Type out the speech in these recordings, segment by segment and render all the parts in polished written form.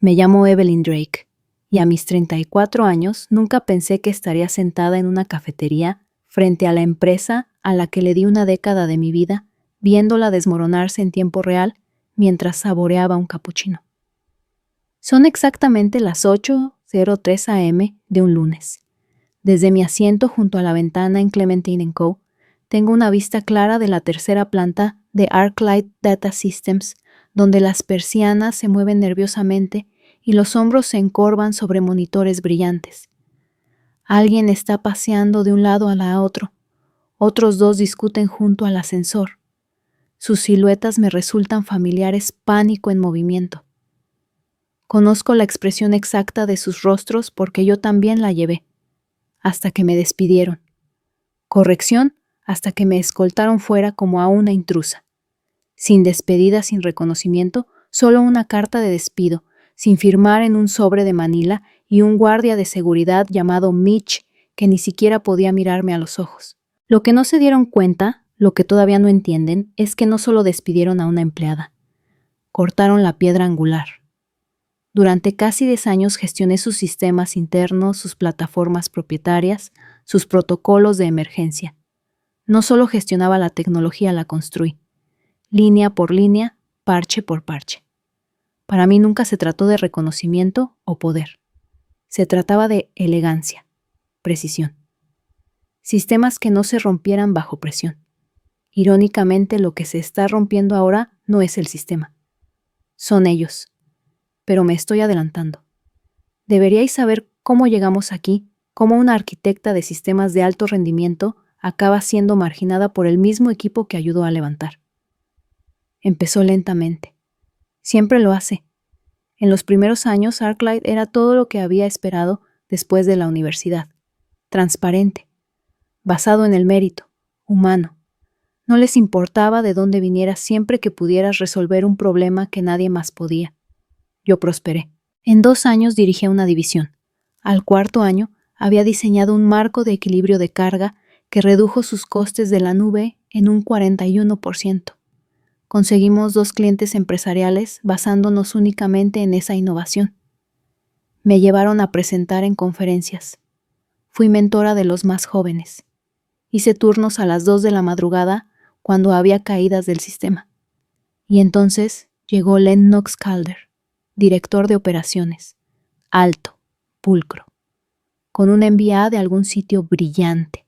Me llamo Evelyn Drake, y a mis 34 años nunca pensé que estaría sentada en una cafetería frente a la empresa a la que le di una década de mi vida, viéndola desmoronarse en tiempo real mientras saboreaba un capuchino. Son exactamente las 8:03 a.m. de un lunes. Desde mi asiento junto a la ventana en Clementine & Co., tengo una vista clara de la tercera planta de ArcLight Data Systems, donde las persianas se mueven nerviosamente y los hombros se encorvan sobre monitores brillantes. Alguien está paseando de un lado a otro. Otros dos discuten junto al ascensor. Sus siluetas me resultan familiares, pánico en movimiento. Conozco la expresión exacta de sus rostros porque yo también la llevé, hasta que me despidieron. Corrección, hasta que me escoltaron fuera como a una intrusa. Sin despedida, sin reconocimiento, solo una carta de despido, sin firmar en un sobre de Manila y un guardia de seguridad llamado Mitch que ni siquiera podía mirarme a los ojos. Lo que no se dieron cuenta, lo que todavía no entienden, es que no solo despidieron a una empleada. Cortaron la piedra angular. Durante casi 10 años gestioné sus sistemas internos, sus plataformas propietarias, sus protocolos de emergencia. No solo gestionaba la tecnología, la construí. Línea por línea, parche por parche. Para mí nunca se trató de reconocimiento o poder. Se trataba de elegancia, precisión. Sistemas que no se rompieran bajo presión. Irónicamente, lo que se está rompiendo ahora no es el sistema. Son ellos. Pero me estoy adelantando. Deberíais saber cómo llegamos aquí, cómo una arquitecta de sistemas de alto rendimiento acaba siendo marginada por el mismo equipo que ayudó a levantar. Empezó lentamente. Siempre lo hace. En los primeros años, ArcLight era todo lo que había esperado después de la universidad. Transparente. Basado en el mérito. Humano. No les importaba de dónde viniera siempre que pudieras resolver un problema que nadie más podía. Yo prosperé. En 2 años dirigí una división. Al 4º año había diseñado un marco de equilibrio de carga que redujo sus costes de la nube en un 41%. Conseguimos 2 clientes empresariales basándonos únicamente en esa innovación. Me llevaron a presentar en conferencias. Fui mentora de los más jóvenes. Hice turnos a las 2 de la madrugada cuando había caídas del sistema. Y entonces llegó Len Knox Calder, director de operaciones, alto, pulcro, con un MBA de algún sitio brillante.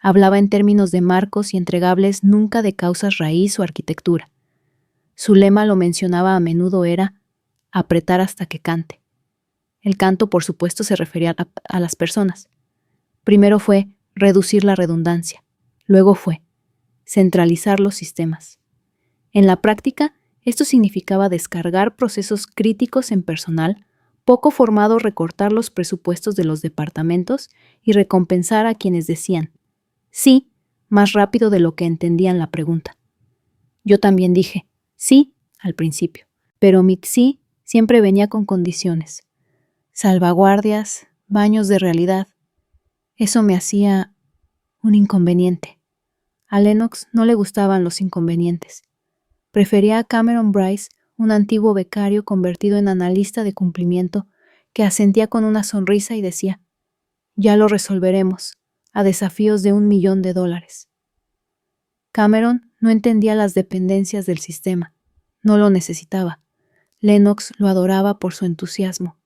Hablaba en términos de marcos y entregables, nunca de causas raíz o arquitectura. Su lema, lo mencionaba a menudo, era apretar hasta que cante. El canto, por supuesto, se refería a las personas. Primero fue reducir la redundancia. Luego fue centralizar los sistemas. En la práctica, esto significaba descargar procesos críticos en personal, poco formado, recortar los presupuestos de los departamentos y recompensar a quienes decían sí más rápido de lo que entendían la pregunta. Yo también dije sí al principio, pero mi sí siempre venía con condiciones. Salvaguardias, baños de realidad. Eso me hacía un inconveniente. A Lennox no le gustaban los inconvenientes. Prefería a Cameron Bryce, un antiguo becario convertido en analista de cumplimiento, que asentía con una sonrisa y decía, ya lo resolveremos, a desafíos de $1 millón. Cameron no entendía las dependencias del sistema, no lo necesitaba. Lennox lo adoraba por su entusiasmo.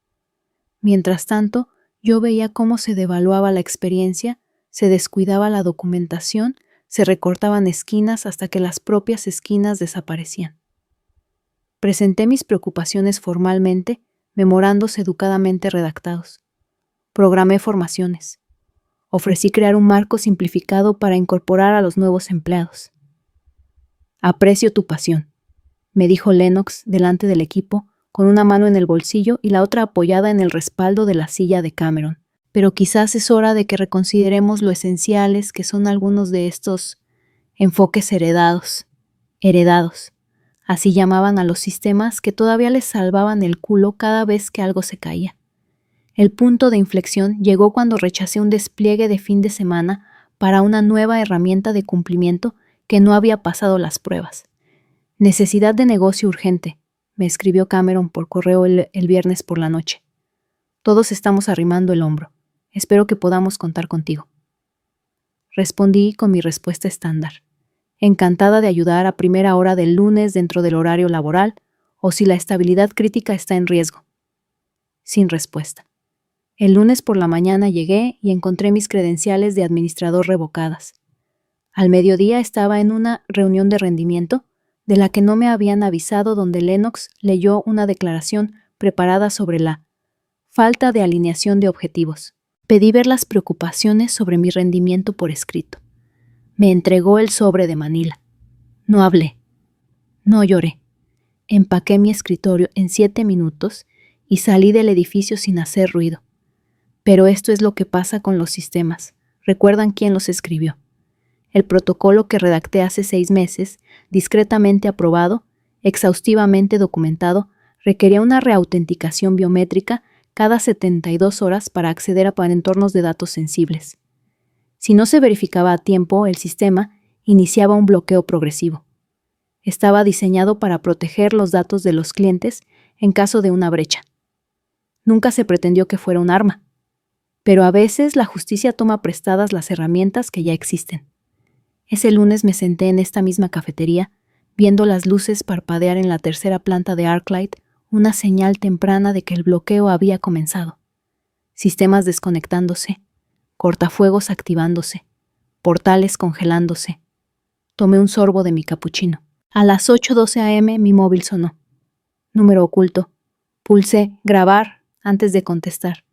Mientras tanto, yo veía cómo se devaluaba la experiencia, se descuidaba la documentación, se recortaban esquinas hasta que las propias esquinas desaparecían. Presenté mis preocupaciones formalmente, memorandos educadamente redactados. Programé formaciones. Ofrecí crear un marco simplificado para incorporar a los nuevos empleados. Aprecio tu pasión, me dijo Lennox delante del equipo, con una mano en el bolsillo y la otra apoyada en el respaldo de la silla de Cameron. Pero quizás es hora de que reconsideremos lo esenciales que son algunos de estos enfoques heredados. Así llamaban a los sistemas que todavía les salvaban el culo cada vez que algo se caía. El punto de inflexión llegó cuando rechacé un despliegue de fin de semana para una nueva herramienta de cumplimiento que no había pasado las pruebas. Necesidad de negocio urgente, me escribió Cameron por correo el viernes por la noche. Todos estamos arrimando el hombro. Espero que podamos contar contigo. Respondí con mi respuesta estándar, encantada de ayudar a primera hora del lunes dentro del horario laboral o si la estabilidad crítica está en riesgo. Sin respuesta. El lunes por la mañana llegué y encontré mis credenciales de administrador revocadas. Al mediodía estaba en una reunión de rendimiento de la que no me habían avisado, donde Lennox leyó una declaración preparada sobre la falta de alineación de objetivos. Pedí ver las preocupaciones sobre mi rendimiento por escrito. Me entregó el sobre de Manila. No hablé. No lloré. Empaqué mi escritorio en 7 minutos y salí del edificio sin hacer ruido. Pero esto es lo que pasa con los sistemas. ¿Recuerdan quién los escribió? El protocolo que redacté hace 6 meses, discretamente aprobado, exhaustivamente documentado, requería una reautenticación biométrica cada 72 horas para acceder a entornos de datos sensibles. Si no se verificaba a tiempo, el sistema iniciaba un bloqueo progresivo. Estaba diseñado para proteger los datos de los clientes en caso de una brecha. Nunca se pretendió que fuera un arma, pero a veces la justicia toma prestadas las herramientas que ya existen. Ese lunes me senté en esta misma cafetería, viendo las luces parpadear en la tercera planta de ArcLight, una señal temprana de que el bloqueo había comenzado. Sistemas desconectándose, cortafuegos activándose, portales congelándose. Tomé un sorbo de mi capuchino. A las 8:12 a.m. mi móvil sonó. Número oculto. Pulsé grabar antes de contestar.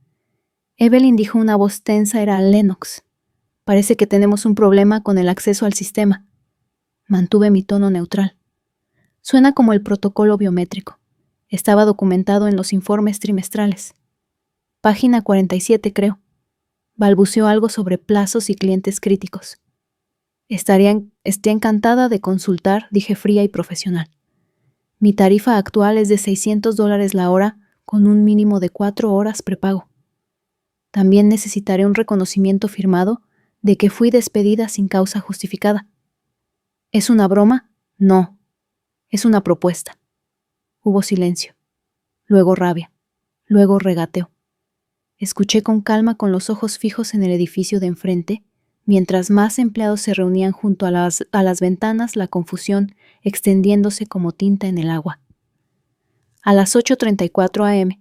Evelyn dijo una voz tensa. Era Lennox. Parece que tenemos un problema con el acceso al sistema. Mantuve mi tono neutral. Suena como el protocolo biométrico. Estaba documentado en los informes trimestrales. Página 47, creo. Balbuceó algo sobre plazos y clientes críticos. Estoy encantada de consultar, dije fría y profesional. Mi tarifa actual es de $600 la hora, con un mínimo de 4 horas prepago. También necesitaré un reconocimiento firmado de que fui despedida sin causa justificada. ¿Es una broma? No. Es una propuesta. Hubo silencio. Luego rabia. Luego regateo. Escuché con calma, con los ojos fijos en el edificio de enfrente, mientras más empleados se reunían junto a las ventanas, la confusión extendiéndose como tinta en el agua. A las 8:34 a.m.,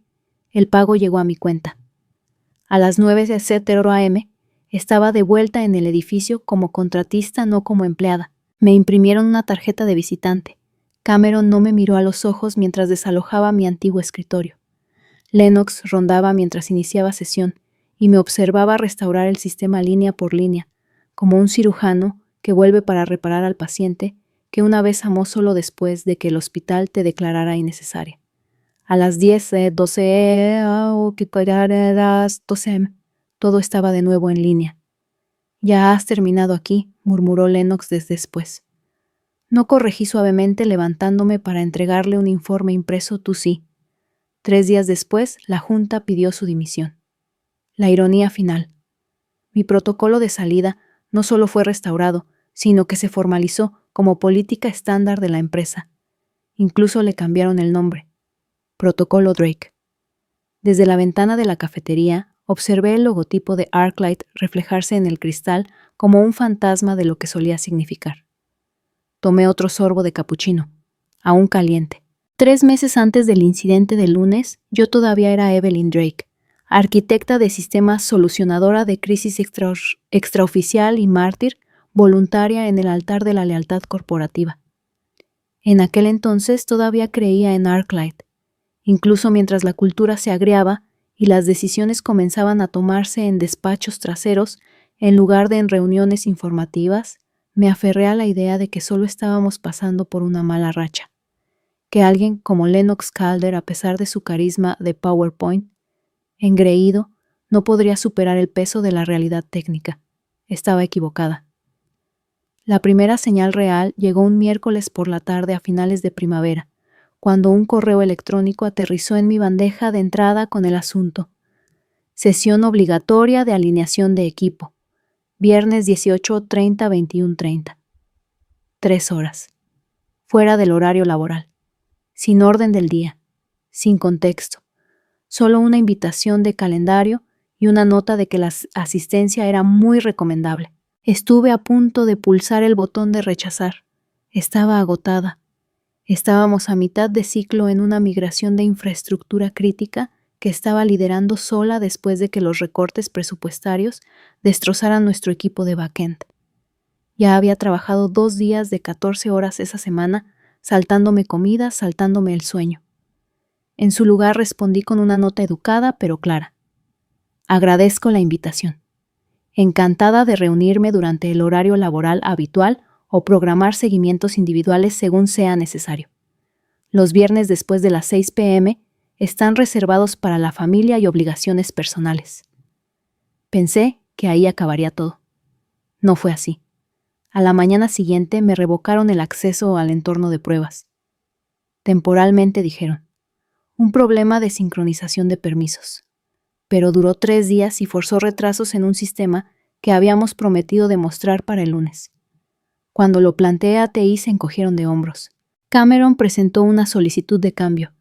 el pago llegó a mi cuenta. A las 9:00 a.m., estaba de vuelta en el edificio como contratista, no como empleada. Me imprimieron una tarjeta de visitante. Cameron no me miró a los ojos mientras desalojaba mi antiguo escritorio. Lennox rondaba mientras iniciaba sesión y me observaba restaurar el sistema línea por línea, como un cirujano que vuelve para reparar al paciente que una vez amó solo después de que el hospital te declarara innecesaria. A las 10:12 12 todo estaba de nuevo en línea. «Ya has terminado aquí», murmuró Lennox desde después. No corregí suavemente, levantándome para entregarle un informe impreso. «Tú sí». 3 días después, la Junta pidió su dimisión. La ironía final. Mi protocolo de salida no solo fue restaurado, sino que se formalizó como política estándar de la empresa. Incluso le cambiaron el nombre. Protocolo Drake. Desde la ventana de la cafetería, observé el logotipo de ArcLight reflejarse en el cristal como un fantasma de lo que solía significar. Tomé otro sorbo de capuchino, aún caliente. 3 meses antes del incidente del lunes, yo todavía era Evelyn Drake, arquitecta de sistemas, solucionadora de crisis extraoficial y mártir, voluntaria en el altar de la lealtad corporativa. En aquel entonces todavía creía en ArcLight, incluso mientras la cultura se agriaba y las decisiones comenzaban a tomarse en despachos traseros en lugar de en reuniones informativas. Me aferré a la idea de que solo estábamos pasando por una mala racha, que alguien como Lennox Calder, a pesar de su carisma de PowerPoint, engreído, no podría superar el peso de la realidad técnica. Estaba equivocada. La primera señal real llegó un miércoles por la tarde a finales de primavera, cuando un correo electrónico aterrizó en mi bandeja de entrada con el asunto: sesión obligatoria de alineación de equipo, viernes 18:30, 21:30. 3 horas. Fuera del horario laboral. sin orden del día, sin contexto, solo una invitación de calendario y una nota de que la asistencia era muy recomendable. Estuve a punto de pulsar el botón de rechazar. Estaba agotada. Estábamos a mitad de ciclo en una migración de infraestructura crítica que estaba liderando sola después de que los recortes presupuestarios destrozaran nuestro equipo de backend. Ya había trabajado 2 días de 14 horas esa semana, saltándome comida, saltándome el sueño. En su lugar respondí con una nota educada pero clara. Agradezco la invitación. Encantada de reunirme durante el horario laboral habitual o programar seguimientos individuales según sea necesario. Los viernes después de las 6 p.m. están reservados para la familia y obligaciones personales. Pensé que ahí acabaría todo. No fue así. A la mañana siguiente me revocaron el acceso al entorno de pruebas. Temporalmente dijeron, un problema de sincronización de permisos. Pero duró 3 días y forzó retrasos en un sistema que habíamos prometido demostrar para el lunes. Cuando lo planteé a TI se encogieron de hombros. Cameron presentó una solicitud de cambio.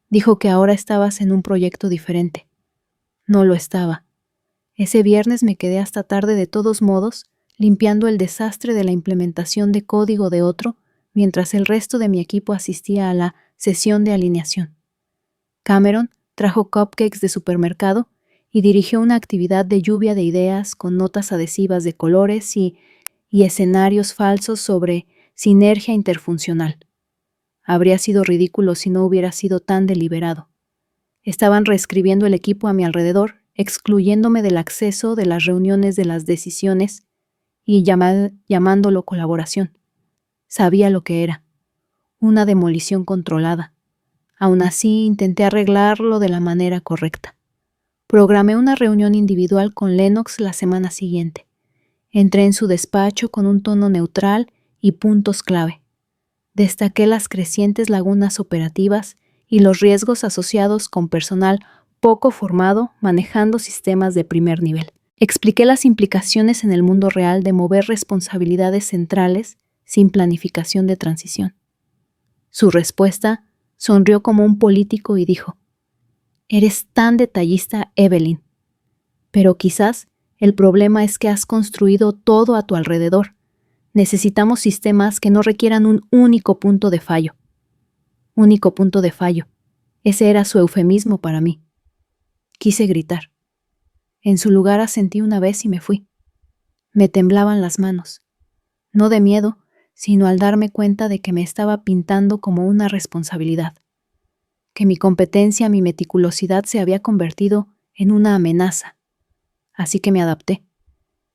Dijo que ahora estabas en un proyecto diferente. No lo estaba. Ese viernes me quedé hasta tarde de todos modos, limpiando el desastre de la implementación de código de otro, mientras el resto de mi equipo asistía a la sesión de alineación. Cameron trajo cupcakes de supermercado y dirigió una actividad de lluvia de ideas con notas adhesivas de colores y escenarios falsos sobre sinergia interfuncional. Habría sido ridículo si no hubiera sido tan deliberado. Estaban reescribiendo el equipo a mi alrededor, excluyéndome del acceso de las reuniones de las decisiones y llamándolo colaboración. Sabía lo que era. Una demolición controlada. Aún así, intenté arreglarlo de la manera correcta. Programé una reunión individual con Lennox la semana siguiente. Entré en su despacho con un tono neutral y puntos clave. Destaqué las crecientes lagunas operativas y los riesgos asociados con personal poco formado manejando sistemas de primer nivel. Expliqué las implicaciones en el mundo real de mover responsabilidades centrales sin planificación de transición. Su respuesta sonrió como un político y dijo, «Eres tan detallista, Evelyn. Pero quizás el problema es que has construido todo a tu alrededor. Necesitamos sistemas que no requieran un único punto de fallo». Único punto de fallo. Ese era su eufemismo para mí. Quise gritar. En su lugar asentí una vez y me fui. Me temblaban las manos. No de miedo, sino al darme cuenta de que me estaba pintando como una responsabilidad. Que mi competencia, mi meticulosidad se había convertido en una amenaza. Así que me adapté.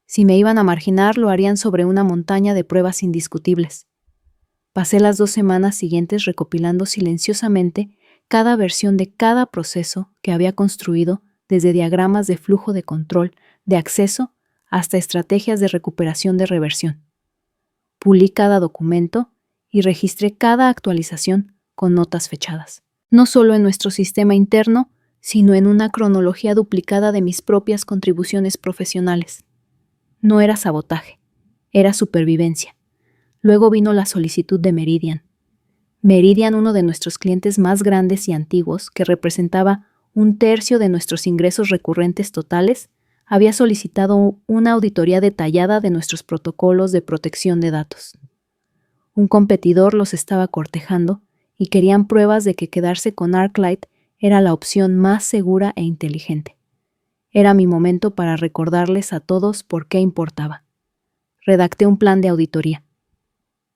Si me iban a marginar, lo harían sobre una montaña de pruebas indiscutibles. Pasé las 2 semanas siguientes recopilando silenciosamente cada versión de cada proceso que había construido, desde diagramas de flujo de control, de acceso, hasta estrategias de recuperación de reversión. Pulí cada documento y registré cada actualización con notas fechadas. No solo en nuestro sistema interno, sino en una cronología duplicada de mis propias contribuciones profesionales. No era sabotaje, era supervivencia. Luego vino la solicitud de Meridian. Meridian, uno de nuestros clientes más grandes y antiguos, que representaba 1/3 de nuestros ingresos recurrentes totales, había solicitado una auditoría detallada de nuestros protocolos de protección de datos. Un competidor los estaba cortejando y querían pruebas de que quedarse con ArcLight era la opción más segura e inteligente. Era mi momento para recordarles a todos por qué importaba. Redacté un plan de auditoría.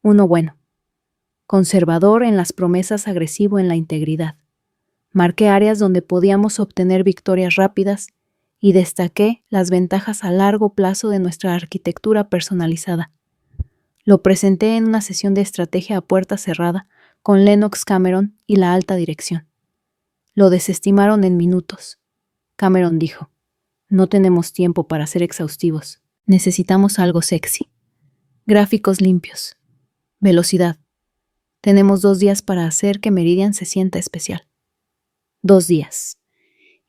Uno bueno. Conservador en las promesas, agresivo en la integridad. Marqué áreas donde podíamos obtener victorias rápidas y destaqué las ventajas a largo plazo de nuestra arquitectura personalizada. Lo presenté en una sesión de estrategia a puerta cerrada con Lennox, Cameron y la alta dirección. Lo desestimaron en minutos. Cameron dijo, «No tenemos tiempo para ser exhaustivos. Necesitamos algo sexy. Gráficos limpios. Velocidad. Tenemos 2 días para hacer que Meridian se sienta especial». 2 días.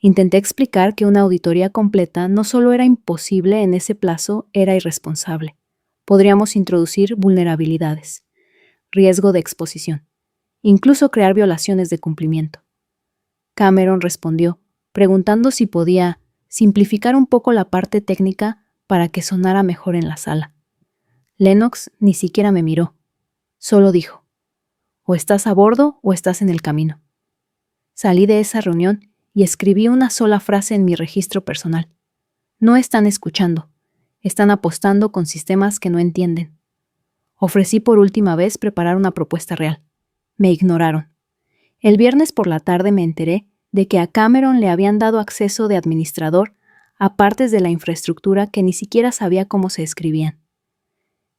Intenté explicar que una auditoría completa no solo era imposible en ese plazo, era irresponsable. Podríamos introducir vulnerabilidades, riesgo de exposición. incluso crear violaciones de cumplimiento. Cameron respondió, preguntando si podía simplificar un poco la parte técnica para que sonara mejor en la sala. Lennox ni siquiera me miró. Solo dijo, o estás a bordo o estás en el camino. Salí de esa reunión y escribí una sola frase en mi registro personal. No están escuchando. Están apostando con sistemas que no entienden. Ofrecí por última vez preparar una propuesta real. Me ignoraron. El viernes por la tarde me enteré de que a Cameron le habían dado acceso de administrador a partes de la infraestructura que ni siquiera sabía cómo se escribían.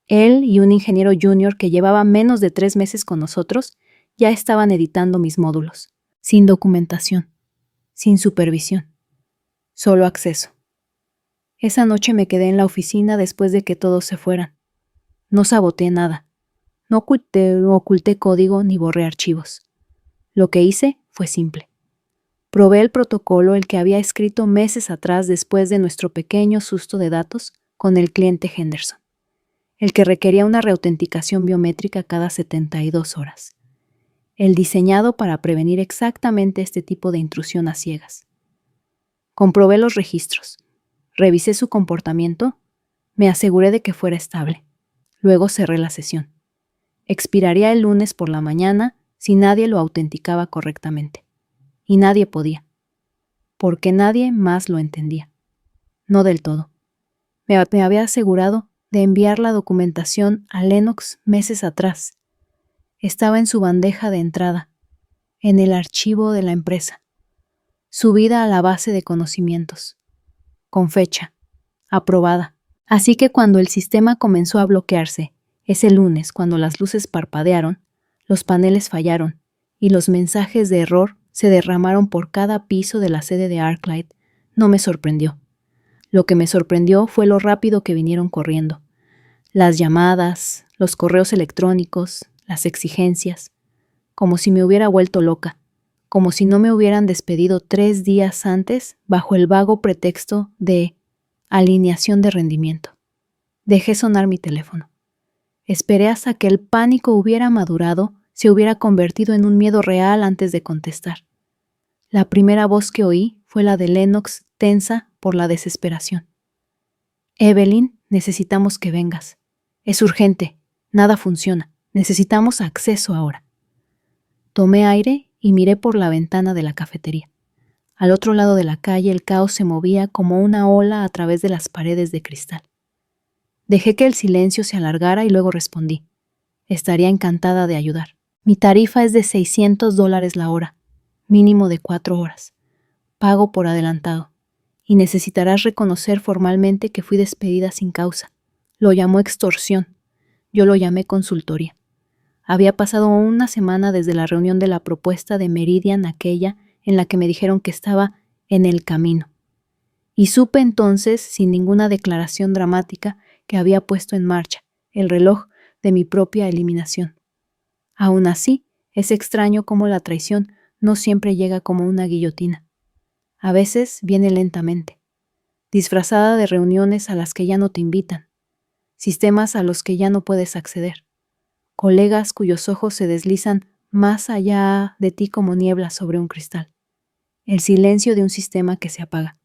Él y un ingeniero junior que llevaba menos de 3 meses con nosotros ya estaban editando mis módulos, sin documentación, sin supervisión, solo acceso. Esa noche me quedé en la oficina después de que todos se fueran. No saboteé nada. No oculté código ni borré archivos. Lo que hice fue simple. Probé el protocolo el que había escrito meses atrás después de nuestro pequeño susto de datos con el cliente Henderson, el que requería una reautenticación biométrica cada 72 horas. El diseñado para prevenir exactamente este tipo de intrusión a ciegas. Comprobé los registros. Revisé su comportamiento, me aseguré de que fuera estable. Luego cerré la sesión. Expiraría el lunes por la mañana si nadie lo autenticaba correctamente. Y nadie podía. Porque nadie más lo entendía. No del todo. Me había asegurado de enviar la documentación a Lennox meses atrás. Estaba en su bandeja de entrada, en el archivo de la empresa, subida a la base de conocimientos, con fecha, aprobada. Así que cuando el sistema comenzó a bloquearse, ese lunes cuando las luces parpadearon, los paneles fallaron y los mensajes de error se derramaron por cada piso de la sede de ArcLight, no me sorprendió. Lo que me sorprendió fue lo rápido que vinieron corriendo. Las llamadas, los correos electrónicos, las exigencias, como si me hubiera vuelto loca, como si no me hubieran despedido 3 días antes bajo el vago pretexto de alineación de rendimiento. Dejé sonar mi teléfono. Esperé hasta que el pánico hubiera madurado, se hubiera convertido en un miedo real antes de contestar. La primera voz que oí fue la de Lennox, tensa por la desesperación. Evelyn, necesitamos que vengas. Es urgente, nada funciona, necesitamos acceso ahora. Tomé aire y miré por la ventana de la cafetería. Al otro lado de la calle el caos se movía como una ola a través de las paredes de cristal. Dejé que el silencio se alargara y luego respondí. Estaría encantada de ayudar. Mi tarifa es de $600 la hora, mínimo de 4 horas. Pago por adelantado. Y necesitarás reconocer formalmente que fui despedida sin causa. Lo llamó extorsión. Yo lo llamé consultoría. Había pasado una semana desde la reunión de la propuesta de Meridian, aquella en la que me dijeron que estaba en el camino. Y supe entonces, sin ninguna declaración dramática, que había puesto en marcha el reloj de mi propia eliminación. Aún así, es extraño cómo la traición no siempre llega como una guillotina. A veces viene lentamente, disfrazada de reuniones a las que ya no te invitan, sistemas a los que ya no puedes acceder, colegas cuyos ojos se deslizan más allá de ti como niebla sobre un cristal, el silencio de un sistema que se apaga.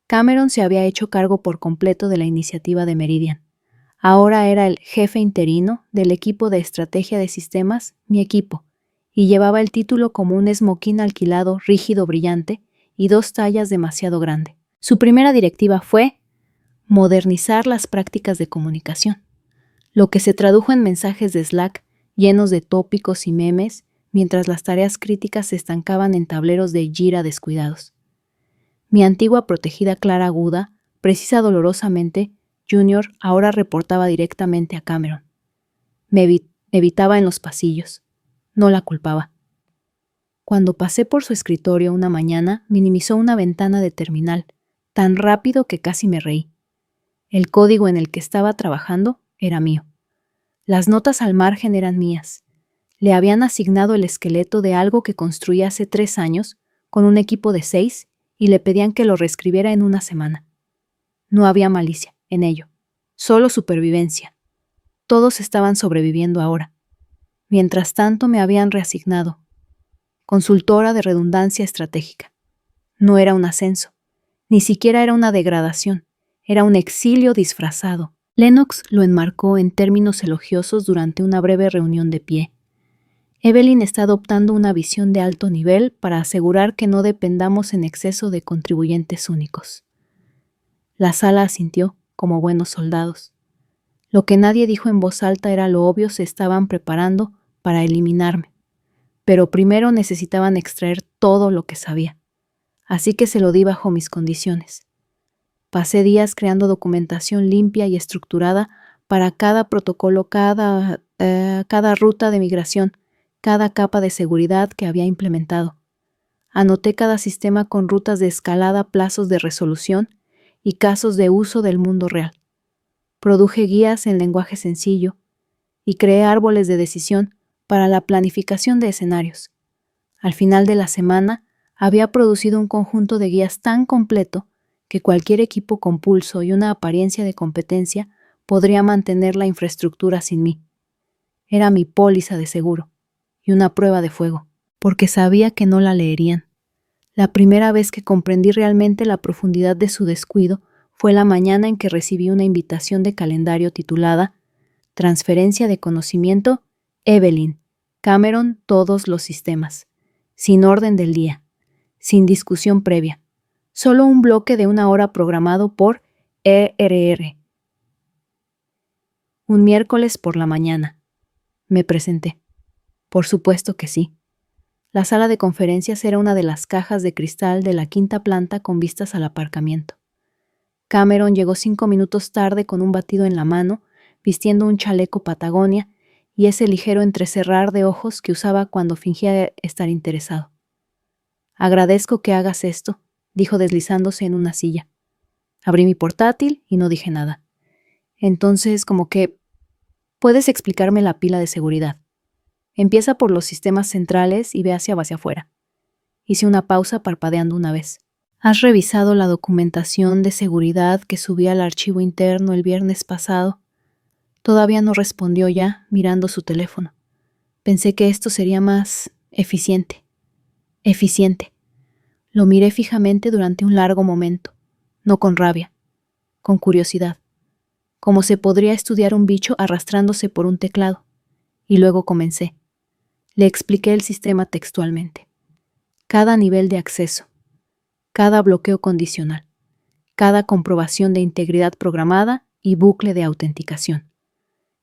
Cameron se había hecho cargo por completo de la iniciativa de Meridian. Ahora era el jefe interino del equipo de estrategia de sistemas, mi equipo, y llevaba el título como un esmoquín alquilado, rígido, brillante, y 2 tallas demasiado grande. Su primera directiva fue modernizar las prácticas de comunicación, lo que se tradujo en mensajes de Slack llenos de tópicos y memes, mientras las tareas críticas se estancaban en tableros de Jira descuidados. Mi antigua protegida Clara Aguda, precisa dolorosamente, Junior ahora reportaba directamente a Cameron. Me evitaba en los pasillos. No la culpaba. Cuando pasé por su escritorio una mañana, minimizó una ventana de terminal, tan rápido que casi me reí. El código en el que estaba trabajando era mío. Las notas al margen eran mías. Le habían asignado el esqueleto de algo que construí hace 3 años, con un equipo de 6, y le pedían que lo reescribiera en una semana. No había malicia en ello, solo supervivencia. Todos estaban sobreviviendo ahora. Mientras tanto me habían reasignado. Consultora de redundancia estratégica. No era un ascenso, ni siquiera era una degradación, era un exilio disfrazado. Lennox lo enmarcó en términos elogiosos durante una breve reunión de pie. Evelyn está adoptando una visión de alto nivel para asegurar que no dependamos en exceso de contribuyentes únicos. La sala asintió, como buenos soldados. Lo que nadie dijo en voz alta era lo obvio: se estaban preparando para eliminarme. Pero primero necesitaban extraer todo lo que sabía. Así que se lo di bajo mis condiciones. Pasé días creando documentación limpia y estructurada para cada protocolo, cada ruta de migración, cada capa de seguridad que había implementado. Anoté cada sistema con rutas de escalada, plazos de resolución y casos de uso del mundo real. Produje guías en lenguaje sencillo y creé árboles de decisión para la planificación de escenarios. Al final de la semana, había producido un conjunto de guías tan completo que cualquier equipo con pulso y una apariencia de competencia podría mantener la infraestructura sin mí. Era mi póliza de seguro y una prueba de fuego, porque sabía que no la leerían. La primera vez que comprendí realmente la profundidad de su descuido fue la mañana en que recibí una invitación de calendario titulada Transferencia de conocimiento, Evelyn, Cameron, todos los sistemas, sin orden del día, sin discusión previa, solo un bloque de 1 hora programado por ERR. Un miércoles por la mañana. Me presenté. Por supuesto que sí. La sala de conferencias era una de las cajas de cristal de la 5ª planta con vistas al aparcamiento. Cameron llegó 5 minutos tarde con un batido en la mano, vistiendo un chaleco Patagonia y ese ligero entrecerrar de ojos que usaba cuando fingía estar interesado. «Agradezco que hagas esto», dijo deslizándose en una silla. Abrí mi portátil y no dije nada. Entonces, como que, ¿puedes explicarme la pila de seguridad? Empieza por los sistemas centrales y ve hacia afuera. Hice una pausa parpadeando una vez. ¿Has revisado la documentación de seguridad que subí al archivo interno el viernes pasado? Todavía no respondió ya, mirando su teléfono. Pensé que esto sería más eficiente. Eficiente. Lo miré fijamente durante un largo momento, no con rabia, con curiosidad, como se podría estudiar un bicho arrastrándose por un teclado. Y luego comencé. Le expliqué el sistema textualmente. Cada nivel de acceso, cada bloqueo condicional, cada comprobación de integridad programada y bucle de autenticación.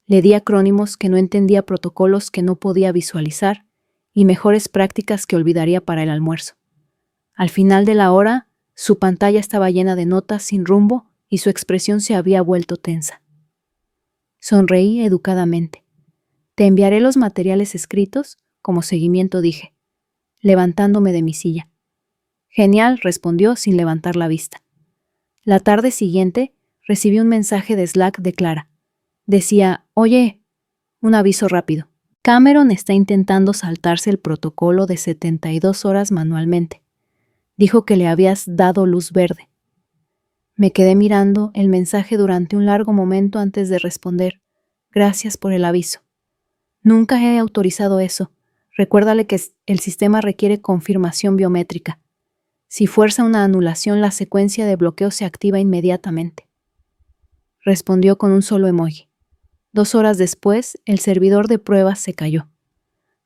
Le di acrónimos que no entendía, protocolos que no podía visualizar y mejores prácticas que olvidaría para el almuerzo. Al final de la hora, su pantalla estaba llena de notas sin rumbo y su expresión se había vuelto tensa. Sonreí educadamente. «Te enviaré los materiales escritos», como seguimiento dije, levantándome de mi silla. «Genial», respondió sin levantar la vista. La tarde siguiente recibí un mensaje de Slack de Clara. Decía: «Oye», un aviso rápido. «Cameron está intentando saltarse el protocolo de 72 horas manualmente. Dijo que le habías dado luz verde». Me quedé mirando el mensaje durante un largo momento antes de responder. «Gracias por el aviso. Nunca he autorizado eso. Recuérdale que el sistema requiere confirmación biométrica. Si fuerza una anulación, la secuencia de bloqueo se activa inmediatamente». Respondió con un solo emoji. 2 horas después, el servidor de pruebas se cayó.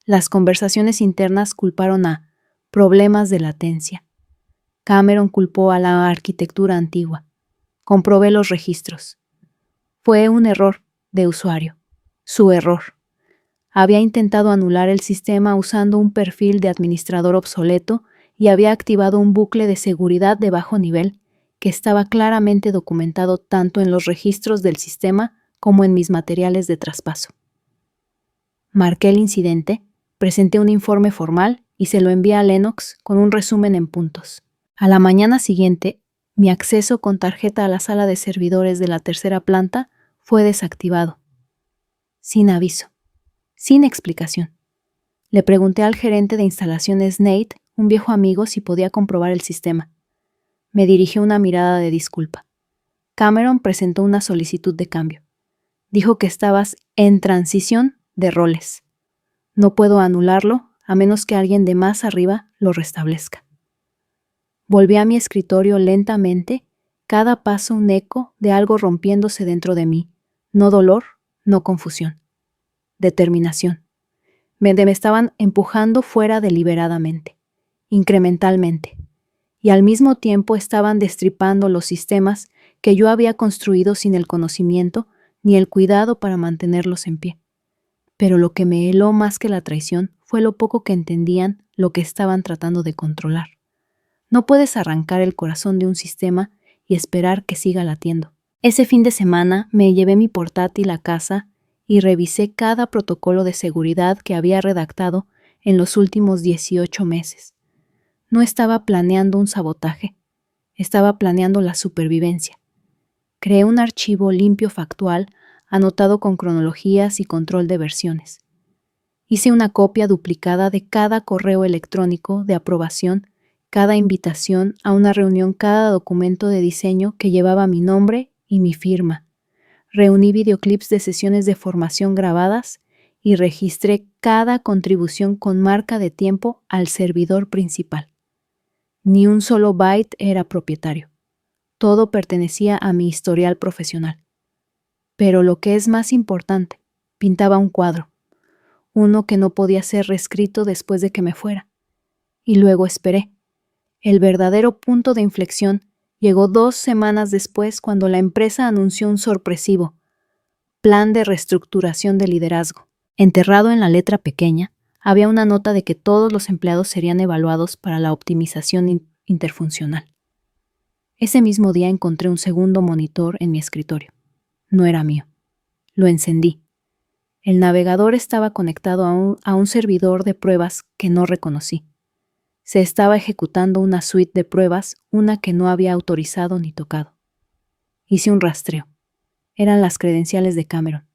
Las conversaciones internas culparon a problemas de latencia. Cameron culpó a la arquitectura antigua. Comprobé los registros. Fue un error de usuario. Su error. Había intentado anular el sistema usando un perfil de administrador obsoleto y había activado un bucle de seguridad de bajo nivel que estaba claramente documentado tanto en los registros del sistema como en mis materiales de traspaso. Marqué el incidente, presenté un informe formal y se lo envié a Lennox con un resumen en puntos. A la mañana siguiente, mi acceso con tarjeta a la sala de servidores de la 3ª planta fue desactivado. Sin aviso. Sin explicación. Le pregunté al gerente de instalaciones Nate, un viejo amigo, si podía comprobar el sistema. Me dirigió una mirada de disculpa. Cameron presentó una solicitud de cambio. Dijo que estabas en transición de roles. No puedo anularlo a menos que alguien de más arriba lo restablezca. Volví a mi escritorio lentamente, cada paso un eco de algo rompiéndose dentro de mí. No dolor, no confusión. Determinación. Me estaban empujando fuera deliberadamente, incrementalmente, y al mismo tiempo estaban destripando los sistemas que yo había construido sin el conocimiento ni el cuidado para mantenerlos en pie. Pero lo que me heló más que la traición fue lo poco que entendían lo que estaban tratando de controlar. No puedes arrancar el corazón de un sistema y esperar que siga latiendo. Ese fin de semana me llevé mi portátil a casa y revisé cada protocolo de seguridad que había redactado en los últimos 18 meses. No estaba planeando un sabotaje, estaba planeando la supervivencia. Creé un archivo limpio factual anotado con cronologías y control de versiones. Hice una copia duplicada de cada correo electrónico de aprobación, cada invitación a una reunión, cada documento de diseño que llevaba mi nombre y mi firma. Reuní videoclips de sesiones de formación grabadas y registré cada contribución con marca de tiempo al servidor principal. Ni un solo byte era propietario. Todo pertenecía a mi historial profesional. Pero lo que es más importante, pintaba un cuadro, uno que no podía ser reescrito después de que me fuera. Y luego esperé. El verdadero punto de inflexión llegó 2 semanas después cuando la empresa anunció un sorpresivo plan de reestructuración de liderazgo. Enterrado en la letra pequeña, había una nota de que todos los empleados serían evaluados para la optimización interfuncional. Ese mismo día encontré un segundo monitor en mi escritorio. No era mío. Lo encendí. El navegador estaba conectado a un servidor de pruebas que no reconocí. Se estaba ejecutando una suite de pruebas, una que no había autorizado ni tocado. Hice un rastreo. Eran las credenciales de Cameron.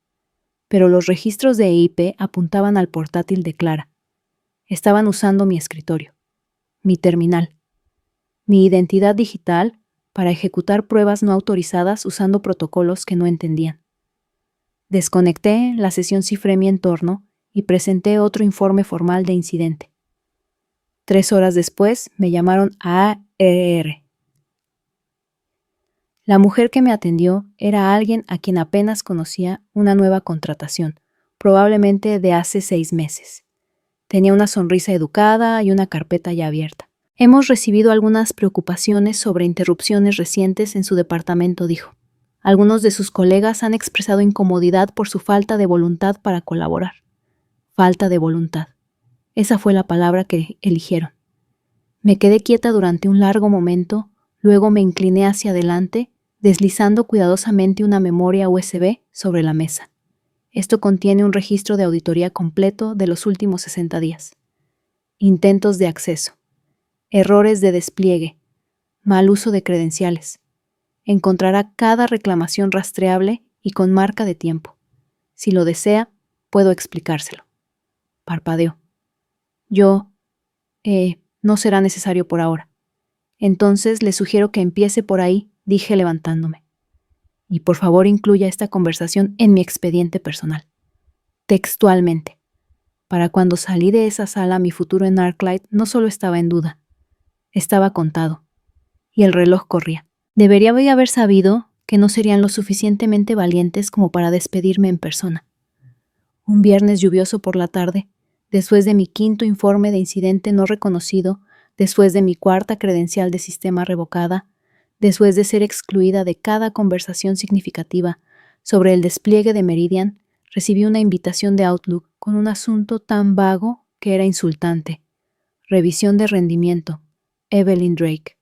Pero los registros de IP apuntaban al portátil de Clara. Estaban usando mi escritorio, mi terminal, mi identidad digital para ejecutar pruebas no autorizadas usando protocolos que no entendían. Desconecté la sesión, cifré mi entorno y presenté otro informe formal de incidente. 3 horas después me llamaron a ARR. La mujer que me atendió era alguien a quien apenas conocía, una nueva contratación, probablemente de hace 6 meses. Tenía una sonrisa educada y una carpeta ya abierta. Hemos recibido algunas preocupaciones sobre interrupciones recientes en su departamento, dijo. Algunos de sus colegas han expresado incomodidad por su falta de voluntad para colaborar. Falta de voluntad. Esa fue la palabra que eligieron. Me quedé quieta durante un largo momento, luego me incliné hacia adelante, deslizando cuidadosamente una memoria USB sobre la mesa. Esto contiene un registro de auditoría completo de los últimos 60 días. Intentos de acceso. Errores de despliegue. Mal uso de credenciales. Encontrará cada reclamación rastreable y con marca de tiempo. Si lo desea, puedo explicárselo. Parpadeó. No será necesario por ahora. Entonces le sugiero que empiece por ahí, dije levantándome. Y por favor incluya esta conversación en mi expediente personal. Textualmente. Para cuando salí de esa sala, mi futuro en ArcLight no solo estaba en duda, estaba contado. Y el reloj corría. Debería haber sabido que no serían lo suficientemente valientes como para despedirme en persona. Un viernes lluvioso por la tarde, después de mi 5º informe de incidente no reconocido, después de mi 4ª credencial de sistema revocada, después de ser excluida de cada conversación significativa sobre el despliegue de Meridian, recibí una invitación de Outlook con un asunto tan vago que era insultante. Revisión de rendimiento. Evelyn Drake.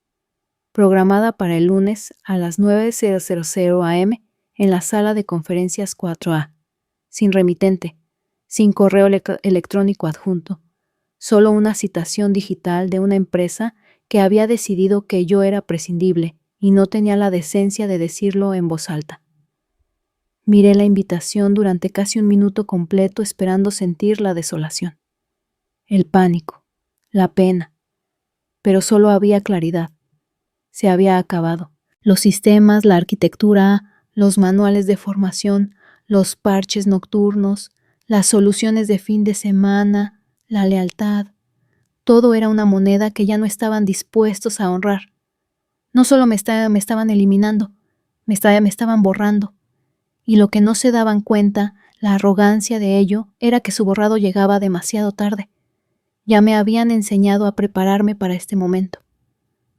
Programada para el lunes a las 9:00 am en la sala de conferencias 4A. Sin remitente, sin correo electrónico adjunto, solo una citación digital de una empresa que había decidido que yo era prescindible y no tenía la decencia de decirlo en voz alta. Miré la invitación durante casi un minuto completo esperando sentir la desolación, el pánico, la pena, pero solo había claridad. Se había acabado. Los sistemas, la arquitectura, los manuales de formación, los parches nocturnos, las soluciones de fin de semana, la lealtad, todo era una moneda que ya no estaban dispuestos a honrar. No solo me estaban eliminando, me estaban borrando. Y lo que no se daban cuenta, la arrogancia de ello, era que su borrado llegaba demasiado tarde. Ya me habían enseñado a prepararme para este momento.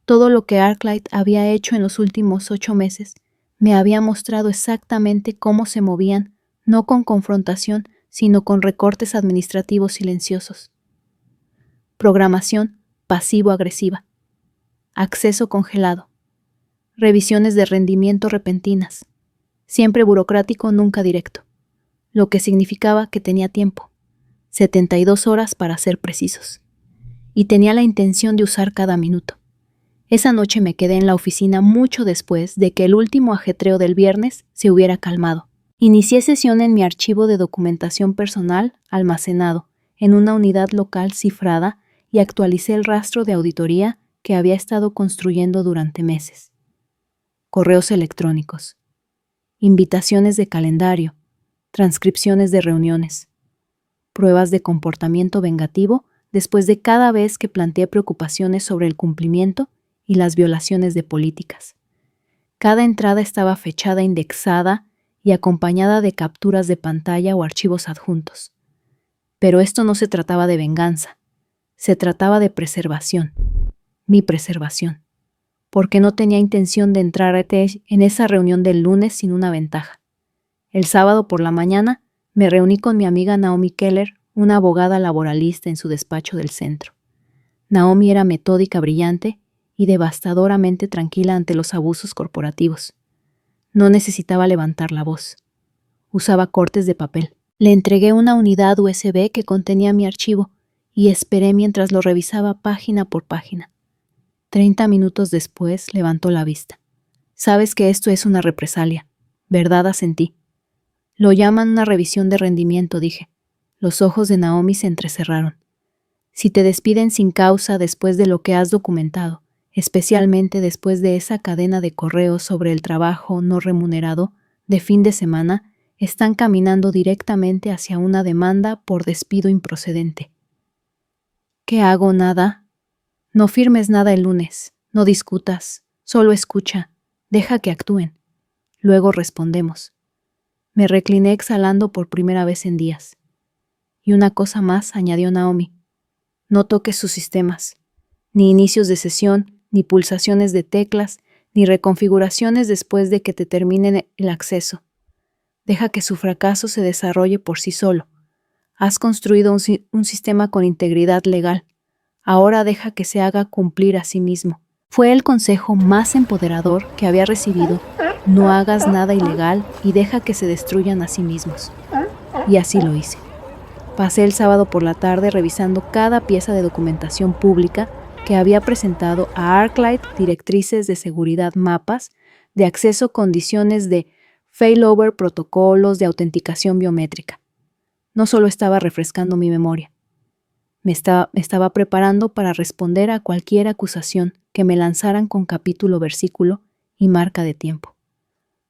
Todo lo que ArcLight había hecho en los últimos 8 meses me había mostrado exactamente cómo se movían, no con confrontación, sino con recortes administrativos silenciosos. Programación pasivo-agresiva. Acceso congelado. Revisiones de rendimiento repentinas. Siempre burocrático, nunca directo. Lo que significaba que tenía tiempo. 72 horas para ser precisos. Y tenía la intención de usar cada minuto. Esa noche me quedé en la oficina mucho después de que el último ajetreo del viernes se hubiera calmado. Inicié sesión en mi archivo de documentación personal almacenado en una unidad local cifrada y actualicé el rastro de auditoría que había estado construyendo durante meses. Correos electrónicos, invitaciones de calendario, transcripciones de reuniones, pruebas de comportamiento vengativo después de cada vez que planteé preocupaciones sobre el cumplimiento y las violaciones de políticas. Cada entrada estaba fechada, indexada y acompañada de capturas de pantalla o archivos adjuntos. Pero esto no se trataba de venganza, se trataba de preservación, mi preservación, porque no tenía intención de entrar en esa reunión del lunes sin una ventaja. El sábado por la mañana me reuní con mi amiga Naomi Keller, una abogada laboralista en su despacho del centro. Naomi era metódica, brillante y devastadoramente tranquila ante los abusos corporativos. No necesitaba levantar la voz. Usaba cortes de papel. Le entregué una unidad USB que contenía mi archivo y esperé mientras lo revisaba página por página. 30 minutos después levantó la vista. Sabes que esto es una represalia, ¿verdad? Asentí. Lo llaman una revisión de rendimiento, dije. Los ojos de Naomi se entrecerraron. Si te despiden sin causa después de lo que has documentado, especialmente después de esa cadena de correos sobre el trabajo no remunerado de fin de semana, están caminando directamente hacia una demanda por despido improcedente. ¿Qué hago? Nada. No firmes nada el lunes, no discutas, solo escucha, deja que actúen. Luego respondemos. Me recliné exhalando por primera vez en días. Y una cosa más, añadió Naomi. No toques sus sistemas, ni inicios de sesión, ni pulsaciones de teclas, ni reconfiguraciones después de que te terminen el acceso. Deja que su fracaso se desarrolle por sí solo. Has construido un sistema con integridad legal. Ahora deja que se haga cumplir a sí mismo. Fue el consejo más empoderador que había recibido. No hagas nada ilegal y deja que se destruyan a sí mismos. Y así lo hice. Pasé el sábado por la tarde revisando cada pieza de documentación pública que había presentado a ArcLight, directrices de seguridad, mapas de acceso, condiciones de failover, protocolos de autenticación biométrica. No solo estaba refrescando mi memoria, me estaba preparando para responder a cualquier acusación que me lanzaran con capítulo, versículo y marca de tiempo.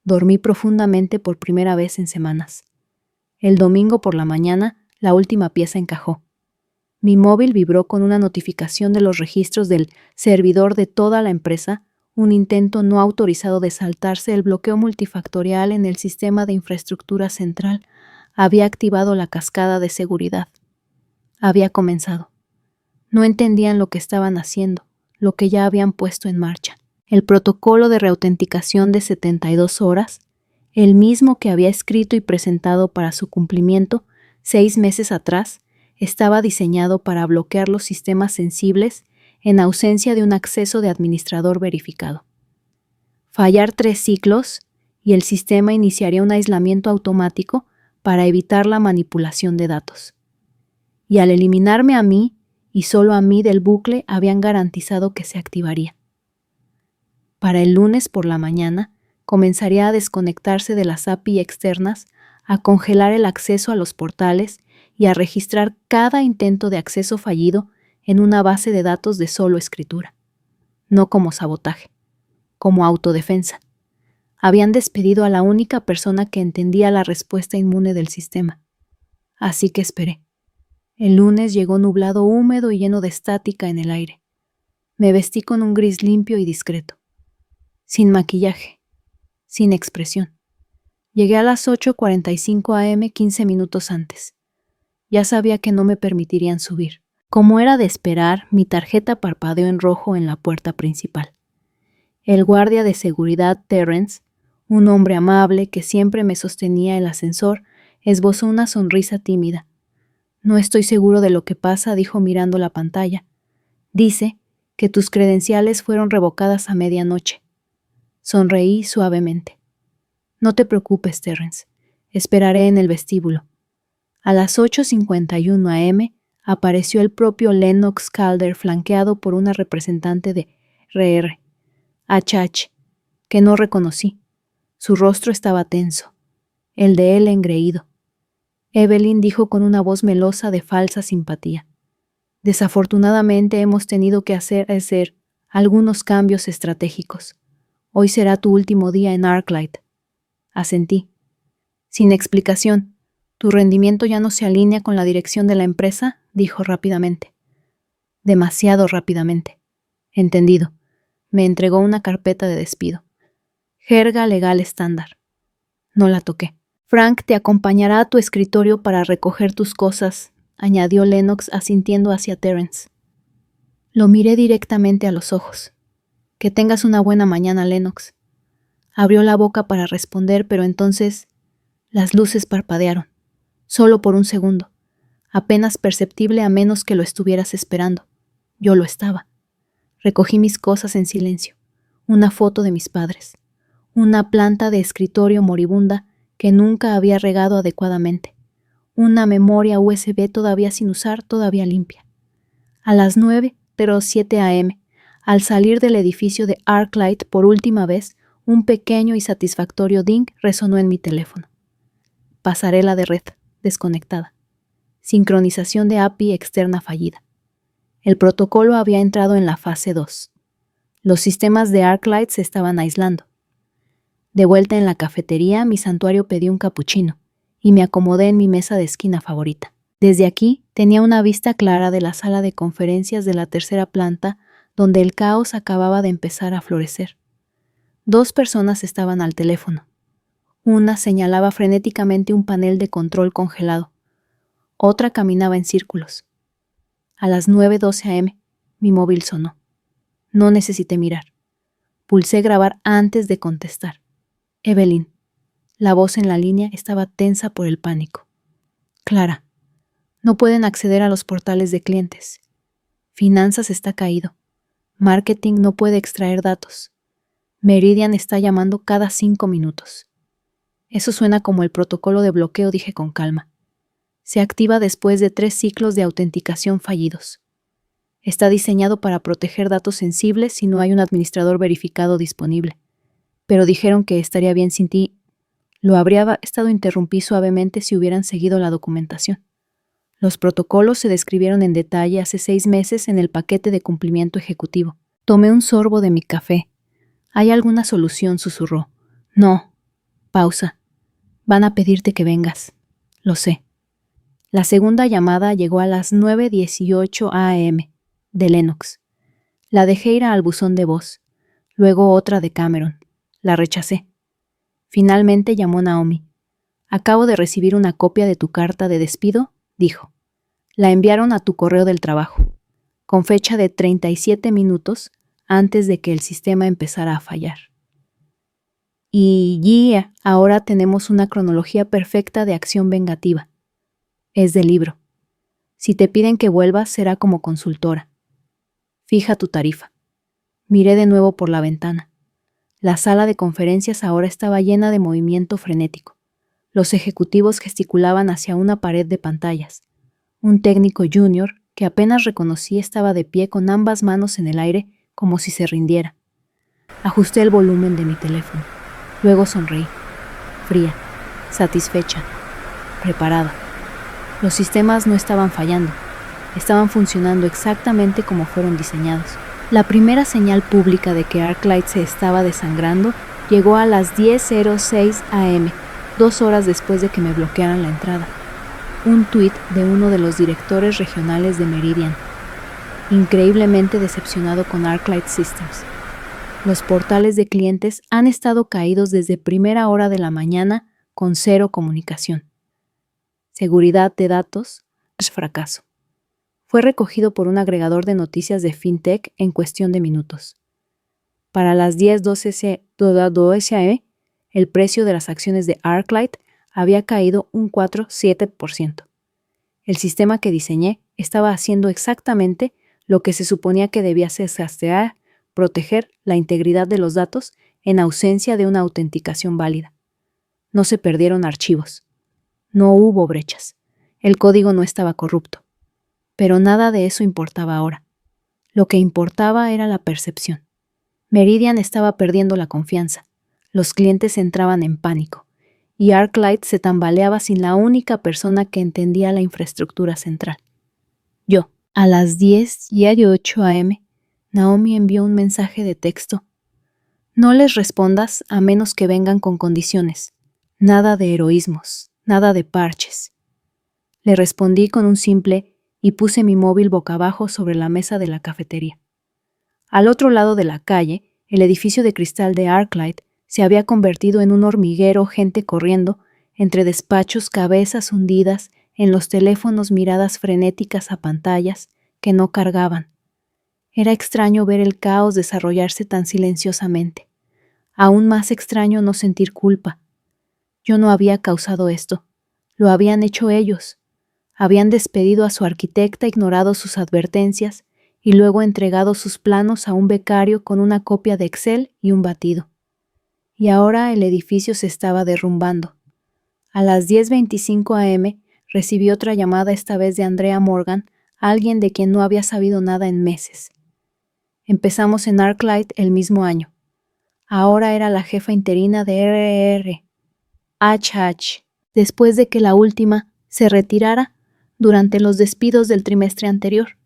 Dormí profundamente por primera vez en semanas. El domingo por la mañana, la última pieza encajó. Mi móvil vibró con una notificación de los registros del servidor de toda la empresa, un intento no autorizado de saltarse el bloqueo multifactorial en el sistema de infraestructura central había activado la cascada de seguridad. Había comenzado. No entendían lo que estaban haciendo, lo que ya habían puesto en marcha. El protocolo de reautenticación de 72 horas, el mismo que había escrito y presentado para su cumplimiento 6 meses atrás, estaba diseñado para bloquear los sistemas sensibles en ausencia de un acceso de administrador verificado. Fallar 3 ciclos y el sistema iniciaría un aislamiento automático para evitar la manipulación de datos. Y al eliminarme a mí, y solo a mí del bucle, habían garantizado que se activaría. Para el lunes por la mañana, comenzaría a desconectarse de las API externas, a congelar el acceso a los portales y a registrar cada intento de acceso fallido en una base de datos de solo escritura. No como sabotaje, como autodefensa. Habían despedido a la única persona que entendía la respuesta inmune del sistema. Así que esperé. El lunes llegó nublado, húmedo y lleno de estática en el aire. Me vestí con un gris limpio y discreto. Sin maquillaje. Sin expresión. Llegué a las 8:45 a.m. 15 minutos antes. Ya sabía que no me permitirían subir. Como era de esperar, mi tarjeta parpadeó en rojo en la puerta principal. El guardia de seguridad Terrence, un hombre amable que siempre me sostenía el ascensor, esbozó una sonrisa tímida. No estoy seguro de lo que pasa, dijo mirando la pantalla. Dice que tus credenciales fueron revocadas a medianoche. Sonreí suavemente. No te preocupes, Terrence. Esperaré en el vestíbulo. A las 8:51 a.m. apareció el propio Lennox Calder flanqueado por una representante de RR, HH, que no reconocí. Su rostro estaba tenso, el de él engreído. Evelyn dijo con una voz melosa de falsa simpatía. Desafortunadamente hemos tenido que hacer algunos cambios estratégicos. Hoy será tu último día en ArcLight. Asentí. Sin explicación. ¿Tu rendimiento ya no se alinea con la dirección de la empresa?, dijo rápidamente. Demasiado rápidamente. Entendido. Me entregó una carpeta de despido. Jerga legal estándar. No la toqué. Frank te acompañará a tu escritorio para recoger tus cosas, añadió Lennox asintiendo hacia Terrence. Lo miré directamente a los ojos. Que tengas una buena mañana, Lennox. Abrió la boca para responder, pero entonces las luces parpadearon. Solo por un segundo. Apenas perceptible a menos que lo estuvieras esperando. Yo lo estaba. Recogí mis cosas en silencio. Una foto de mis padres. Una planta de escritorio moribunda que nunca había regado adecuadamente. Una memoria USB todavía sin usar, todavía limpia. A las 9:07 a.m., al salir del edificio de ArcLight por última vez, un pequeño y satisfactorio ding resonó en mi teléfono. Pasarela de red, desconectada. Sincronización de API externa fallida. El protocolo había entrado en la fase 2. Los sistemas de ArcLight se estaban aislando. De vuelta en la cafetería, mi santuario pedí un capuchino y me acomodé en mi mesa de esquina favorita. Desde aquí tenía una vista clara de la sala de conferencias de la tercera planta, donde el caos acababa de empezar a florecer. 2 personas estaban al teléfono. Una señalaba frenéticamente un panel de control congelado. Otra caminaba en círculos. A las 9:12 a.m., mi móvil sonó. No necesité mirar. Pulsé grabar antes de contestar. Evelyn. La voz en la línea estaba tensa por el pánico. Clara. No pueden acceder a los portales de clientes. Finanzas está caído. Marketing no puede extraer datos. Meridian está llamando cada 5 minutos. Eso suena como el protocolo de bloqueo, dije con calma. Se activa después de 3 ciclos de autenticación fallidos. Está diseñado para proteger datos sensibles si no hay un administrador verificado disponible. Pero dijeron que estaría bien sin ti. Lo habría estado, interrumpí suavemente, si hubieran seguido la documentación. Los protocolos se describieron en detalle hace 6 meses en el paquete de cumplimiento ejecutivo. Tomé un sorbo de mi café. ¿Hay alguna solución?, susurró. No. Pausa. Van a pedirte que vengas. Lo sé. La segunda llamada llegó a las 9:18 a.m. de Lennox. La dejé ir al buzón de voz. Luego otra de Cameron. La rechacé. Finalmente llamó Naomi. Acabo de recibir una copia de tu carta de despido, dijo. La enviaron a tu correo del trabajo, con fecha de 37 minutos antes de que el sistema empezara a fallar. Y ahora tenemos una cronología perfecta de acción vengativa. Es de libro. Si te piden que vuelvas, será como consultora. Fija tu tarifa. Miré de nuevo por la ventana. La sala de conferencias ahora estaba llena de movimiento frenético. Los ejecutivos gesticulaban hacia una pared de pantallas. Un técnico junior, que apenas reconocí, estaba de pie con ambas manos en el aire como si se rindiera. Ajusté el volumen de mi teléfono. Luego sonreí. Fría, satisfecha, preparada. Los sistemas no estaban fallando. Estaban funcionando exactamente como fueron diseñados. La primera señal pública de que ArcLight se estaba desangrando llegó a las 10:06 a.m., 2 horas después de que me bloquearan la entrada. un tuit de uno de los directores regionales de Meridian, increíblemente decepcionado con ArcLight Systems. Los portales de clientes han estado caídos desde primera hora de la mañana con 0 comunicación. Seguridad de datos es fracaso. Fue recogido por un agregador de noticias de FinTech en cuestión de minutos. Para las 10:12 am, el precio de las acciones de ArcLight había caído un 4,7%. El sistema que diseñé estaba haciendo exactamente lo que se suponía que debía hacer: rastrear, proteger la integridad de los datos en ausencia de una autenticación válida. No se perdieron archivos. No hubo brechas. El código no estaba corrupto. Pero nada de eso importaba ahora. Lo que importaba era la percepción. Meridian estaba perdiendo la confianza. Los clientes entraban en pánico. Y ArcLight se tambaleaba sin la única persona que entendía la infraestructura central. Yo. A las 10:08 am, Naomi envió un mensaje de texto. No les respondas a menos que vengan con condiciones. Nada de heroísmos, nada de parches. Le respondí con un simple y puse mi móvil boca abajo sobre la mesa de la cafetería. Al otro lado de la calle, el edificio de cristal de ArcLight se había convertido en un hormiguero, gente corriendo, entre despachos, cabezas hundidas, en los teléfonos, miradas frenéticas a pantallas que no cargaban. Era extraño ver el caos desarrollarse tan silenciosamente. Aún más extraño no sentir culpa. Yo no había causado esto. Lo habían hecho ellos. Habían despedido a su arquitecta, ignorado sus advertencias y luego entregado sus planos a un becario con una copia de Excel y un batido. Y ahora el edificio se estaba derrumbando. A las 10:25 am recibí otra llamada, esta vez de Andrea Morgan, alguien de quien no había sabido nada en meses. Empezamos en ArcLight el mismo año. Ahora era la jefa interina de RR. Después de que la última se retirara durante los despidos del trimestre anterior.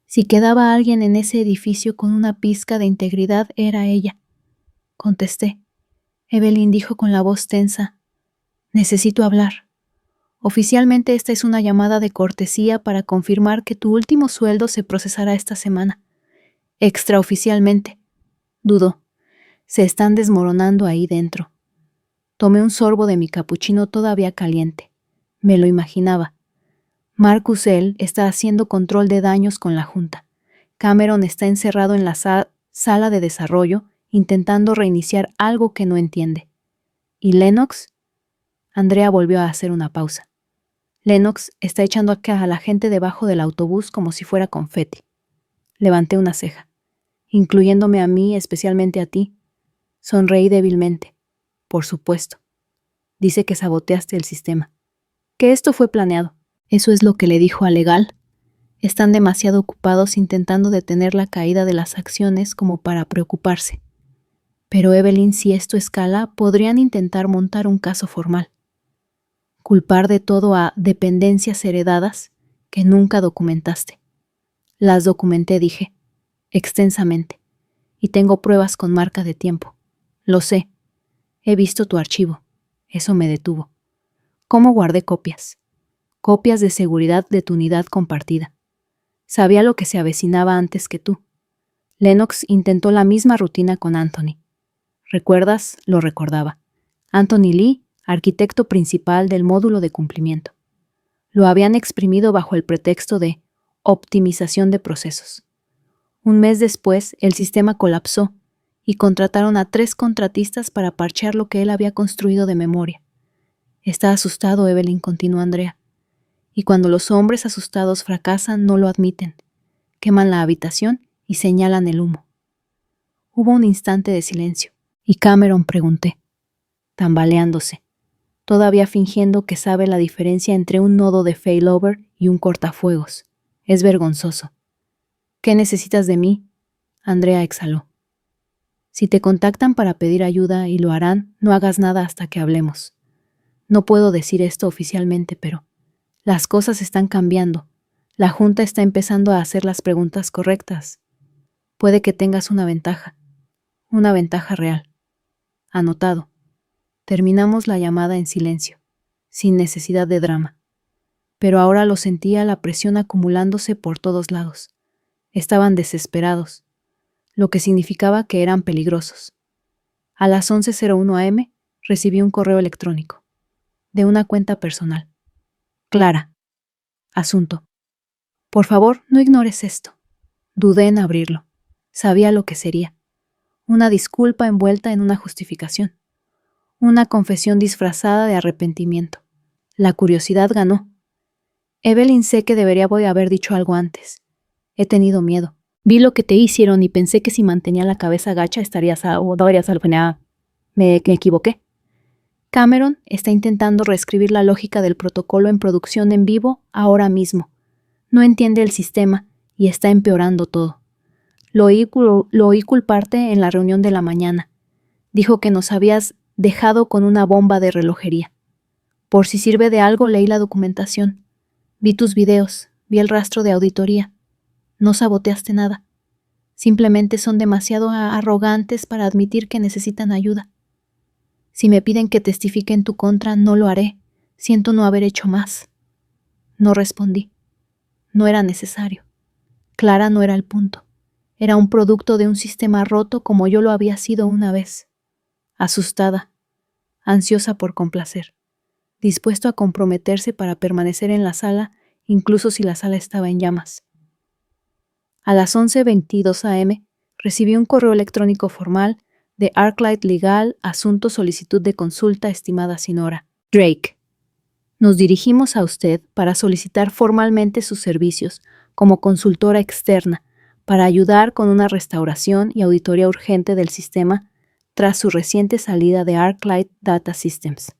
Si quedaba alguien en ese edificio con una pizca de integridad, era ella. Contesté. Evelyn dijo con la voz tensa: necesito hablar. Oficialmente esta es una llamada de cortesía para confirmar que tu último sueldo se procesará esta semana. Extraoficialmente. Dudó. Se están desmoronando ahí dentro. Tomé un sorbo de mi capuchino todavía caliente. Me lo imaginaba. Marcus L. está haciendo control de daños con la junta. Cameron está encerrado en la sala de desarrollo intentando reiniciar algo que no entiende. ¿Y Lennox? Andrea volvió a hacer una pausa. Lennox está echando acá a la gente debajo del autobús como si fuera confeti. Levanté una ceja. Incluyéndome a mí, especialmente a ti. Sonreí débilmente. Por supuesto. Dice que saboteaste el sistema. Que esto fue planeado. Eso es lo que le dijo a Legal. Están demasiado ocupados intentando detener la caída de las acciones como para preocuparse. Pero Evelyn, si esto escala, podrían intentar montar un caso formal. Culpar de todo a dependencias heredadas que nunca documentaste. Las documenté, dije, extensamente, y tengo pruebas con marca de tiempo. Lo sé. He visto tu archivo. Eso me detuvo. ¿Cómo guardé copias? Copias de seguridad de tu unidad compartida. Sabía lo que se avecinaba antes que tú. Lennox intentó la misma rutina con Anthony. ¿Recuerdas? Lo recordaba. Anthony Lee, arquitecto principal del módulo de cumplimiento. Lo habían exprimido bajo el pretexto de optimización de procesos. Un mes después, el sistema colapsó y contrataron a 3 contratistas para parchear lo que él había construido de memoria. Está asustado, Evelyn, continuó Andrea. Y cuando los hombres asustados fracasan, no lo admiten. Queman la habitación y señalan el humo. Hubo un instante de silencio, y Cameron pregunté, tambaleándose, todavía fingiendo que sabe la diferencia entre un nodo de failover y un cortafuegos. Es vergonzoso. ¿Qué necesitas de mí? Andrea exhaló. Si te contactan para pedir ayuda, y lo harán, no hagas nada hasta que hablemos. No puedo decir esto oficialmente, pero las cosas están cambiando. La Junta está empezando a hacer las preguntas correctas. Puede que tengas una ventaja real. Anotado. Terminamos la llamada en silencio, sin necesidad de drama. pero ahora lo sentía la presión acumulándose por todos lados. Estaban desesperados, lo que significaba que eran peligrosos. A las 11:01 am recibí un correo electrónico, de una cuenta personal. Clara. Asunto. Por favor, no ignores esto. Dudé en abrirlo. Sabía lo que sería. Una disculpa envuelta en una justificación. Una confesión disfrazada de arrepentimiento. La curiosidad ganó. Evelyn, sé que debería haber dicho algo antes. He tenido miedo. Vi lo que te hicieron y pensé que si mantenía la cabeza gacha estarías Me equivoqué. Cameron está intentando reescribir la lógica del protocolo en producción en vivo ahora mismo. No entiende el sistema y está empeorando todo. Lo oí culparte en la reunión de la mañana. Dijo que nos habías dejado con una bomba de relojería. Por si sirve de algo, leí la documentación. Vi tus videos, vi el rastro de auditoría. No saboteaste nada. Simplemente son demasiado arrogantes para admitir que necesitan ayuda. Si me piden que testifique en tu contra, no lo haré. Siento no haber hecho más. No respondí. No era necesario. Clara no era el punto. Era un producto de un sistema roto como yo lo había sido una vez. Asustada, ansiosa por complacer, dispuesto a comprometerse para permanecer en la sala, incluso si la sala estaba en llamas. A las 11:22 am recibí un correo electrónico formal de ArcLight Legal, asunto solicitud de consulta estimada sin hora. Drake. Nos dirigimos a usted para solicitar formalmente sus servicios como consultora externa para ayudar con una restauración y auditoría urgente del sistema tras su reciente salida de ArcLight Data Systems.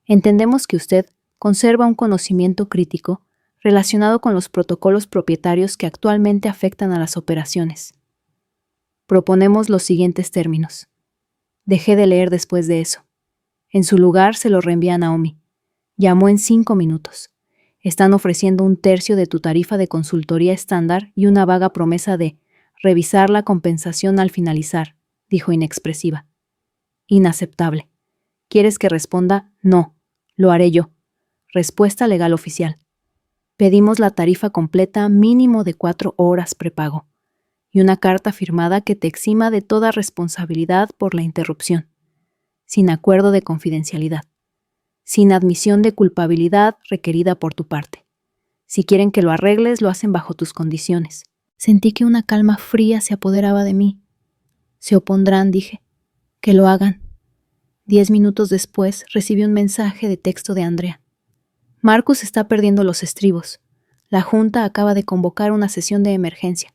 Entendemos que usted conserva un conocimiento crítico relacionado con los protocolos propietarios que actualmente afectan a las operaciones. Proponemos los siguientes términos. Dejé de leer después de eso. En su lugar se lo reenvía a Naomi. Llamó en 5 minutos. Están ofreciendo 1/3 de tu tarifa de consultoría estándar y una vaga promesa de revisar la compensación al finalizar, dijo inexpresiva. Inaceptable. ¿Quieres que responda? No. Lo haré yo. Respuesta legal oficial. Pedimos la tarifa completa mínimo de 4 horas prepago y una carta firmada que te exima de toda responsabilidad por la interrupción, sin acuerdo de confidencialidad, sin admisión de culpabilidad requerida por tu parte. Si quieren que lo arregles, lo hacen bajo tus condiciones. Sentí que una calma fría se apoderaba de mí. Se opondrán, dije. Que lo hagan. 10 minutos después recibí un mensaje de texto de Andrea. Marcus está perdiendo los estribos. La junta acaba de convocar una sesión de emergencia.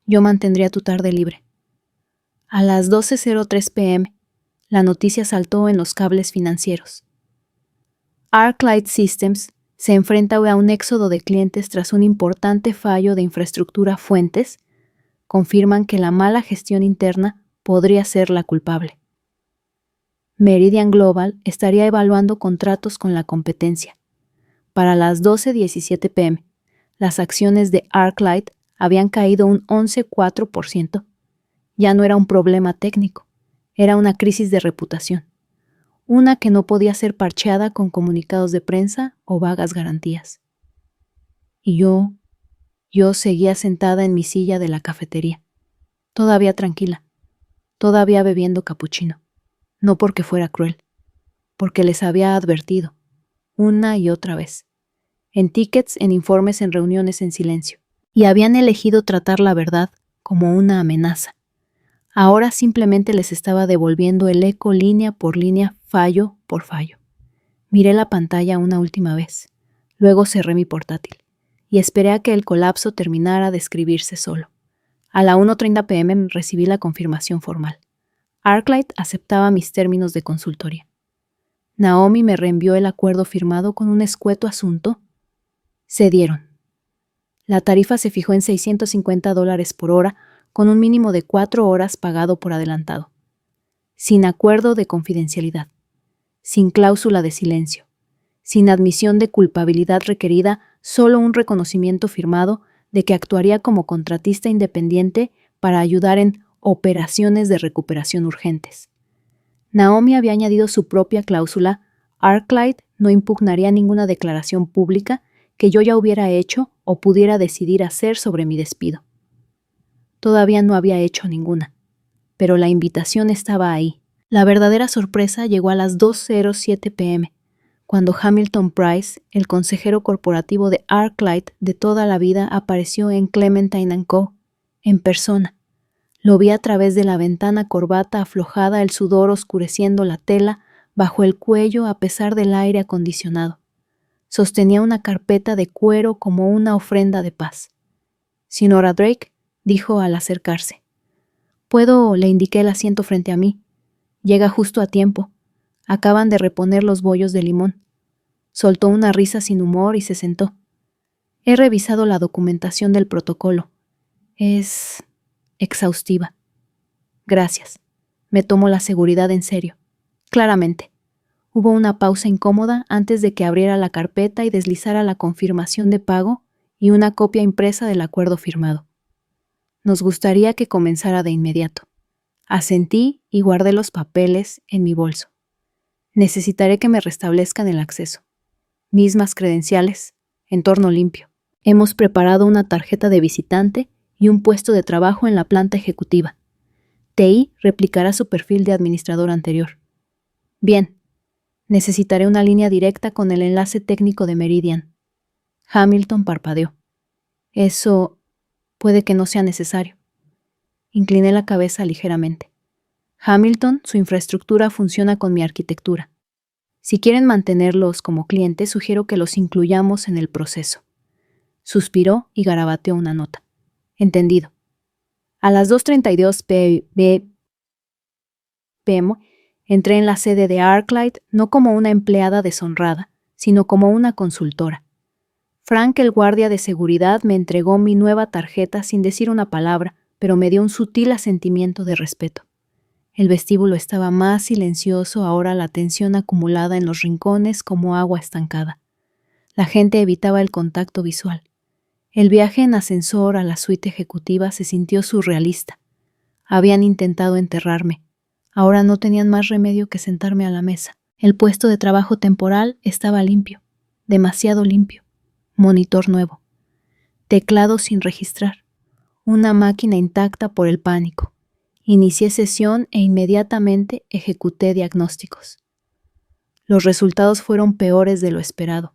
Yo mantendría tu tarde libre. A las 12:03 p.m., la noticia saltó en los cables financieros. ArcLight Systems se enfrenta a un éxodo de clientes tras un importante fallo de infraestructura. Fuentes confirman que la mala gestión interna podría ser la culpable. Meridian Global estaría evaluando contratos con la competencia. Para las 12:17 p.m., las acciones de ArcLight habían caído un 11,4%. Ya no era un problema técnico, era una crisis de reputación. Una que no podía ser parcheada con comunicados de prensa o vagas garantías. Y yo seguía sentada en mi silla de la cafetería, todavía tranquila, todavía bebiendo capuchino. No porque fuera cruel, porque les había advertido, una y otra vez, en tickets, en informes, en reuniones en silencio, y habían elegido tratar la verdad como una amenaza. Ahora simplemente les estaba devolviendo el eco línea por línea, fallo por fallo. Miré la pantalla una última vez, luego cerré mi portátil, y esperé a que el colapso terminara de escribirse solo. A la 1:30 p.m. recibí la confirmación formal. ArcLight aceptaba mis términos de consultoría. Naomi me reenvió el acuerdo firmado con un escueto asunto. Cedieron. La tarifa se fijó en $650 por hora, con un mínimo de 4 horas pagado por adelantado. Sin acuerdo de confidencialidad. Sin cláusula de silencio. Sin admisión de culpabilidad requerida, solo un reconocimiento firmado de que actuaría como contratista independiente para ayudar en operaciones de recuperación urgentes. Naomi había añadido su propia cláusula: ArcLight no impugnaría ninguna declaración pública que yo ya hubiera hecho o pudiera decidir hacer sobre mi despido. Todavía no había hecho ninguna, pero la invitación estaba ahí. La verdadera sorpresa llegó a las 2:07 p.m., cuando Hamilton Price, el consejero corporativo de ArcLight de toda la vida, apareció en Clementine & Co. en persona. Lo vi a través de la ventana, corbata aflojada, el sudor oscureciendo la tela bajo el cuello a pesar del aire acondicionado. Sostenía una carpeta de cuero como una ofrenda de paz. «Señora Drake», dijo al acercarse. «Le indiqué el asiento frente a mí. Llega justo a tiempo. Acaban de reponer los bollos de limón». Soltó una risa sin humor y se sentó. «He revisado la documentación del protocolo. Es exhaustiva». «Gracias. Me tomo la seguridad en serio». Claramente. Hubo una pausa incómoda antes de que abriera la carpeta y deslizara la confirmación de pago y una copia impresa del acuerdo firmado. «Nos gustaría que comenzara de inmediato». Asentí y guardé los papeles en mi bolso. «Necesitaré que me restablezcan el acceso. Mismas credenciales, entorno limpio. Hemos preparado una tarjeta de visitante y un puesto de trabajo en la planta ejecutiva. TI replicará su perfil de administrador anterior. Bien, necesitaré una línea directa con el enlace técnico de Meridian». Hamilton parpadeó. «Eso puede que no sea necesario». Incliné la cabeza ligeramente. «Hamilton, su infraestructura funciona con mi arquitectura. Si quieren mantenerlos como clientes, sugiero que los incluyamos en el proceso». Suspiró y garabateó una nota. «Entendido». A las 2:32 p.m. entré en la sede de ArcLight no como una empleada deshonrada, sino como una consultora. Frank, el guardia de seguridad, me entregó mi nueva tarjeta sin decir una palabra, pero me dio un sutil asentimiento de respeto. El vestíbulo estaba más silencioso, ahora la tensión acumulada en los rincones como agua estancada. La gente evitaba el contacto visual. El viaje en ascensor a la suite ejecutiva se sintió surrealista. Habían intentado enterrarme. Ahora no tenían más remedio que sentarme a la mesa. El puesto de trabajo temporal estaba limpio, demasiado limpio. Monitor nuevo. Teclado sin registrar. Una máquina intacta por el pánico. Inicié sesión e inmediatamente ejecuté diagnósticos. Los resultados fueron peores de lo esperado.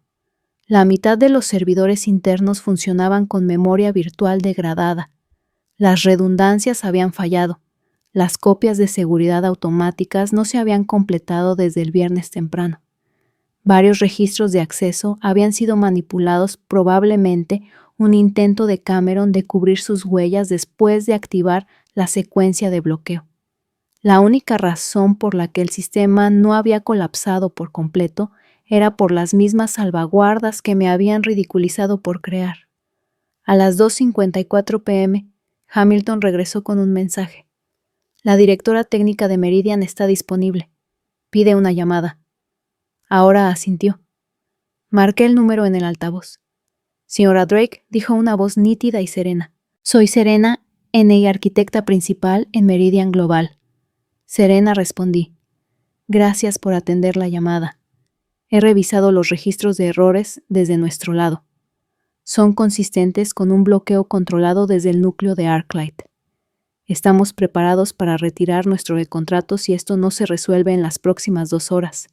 La mitad de los servidores internos funcionaban con memoria virtual degradada. Las redundancias habían fallado. Las copias de seguridad automáticas no se habían completado desde el viernes temprano. Varios registros de acceso habían sido manipulados, probablemente un intento de Cameron de cubrir sus huellas después de activar la secuencia de bloqueo. La única razón por la que el sistema no había colapsado por completo era por las mismas salvaguardas que me habían ridiculizado por crear. A las 2:54 p.m., Hamilton regresó con un mensaje. «La directora técnica de Meridian está disponible. Pide una llamada». Ahora asintió. Marqué el número en el altavoz. «Señora Drake», dijo una voz nítida y serena. «Soy Serena, arquitecta principal en Meridian Global». «Serena», respondí. «Gracias por atender la llamada. He revisado los registros de errores desde nuestro lado. Son consistentes con un bloqueo controlado desde el núcleo de ArcLight. Estamos preparados para retirar nuestro contrato si esto no se resuelve en las próximas 2 horas».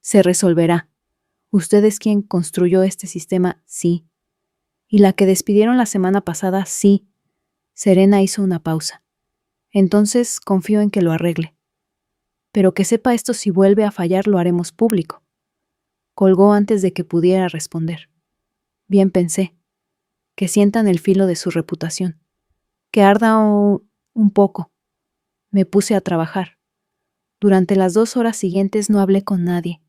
«Se resolverá. Usted es quien construyó este sistema, sí. Y la que despidieron la semana pasada, sí». Serena hizo una pausa. «Entonces confío en que lo arregle. Pero que sepa esto, si vuelve a fallar lo haremos público». Colgó antes de que pudiera responder. Bien pensé. Que sientan el filo de su reputación. Que arda un poco. Me puse a trabajar. Durante las 2 horas siguientes no hablé con nadie.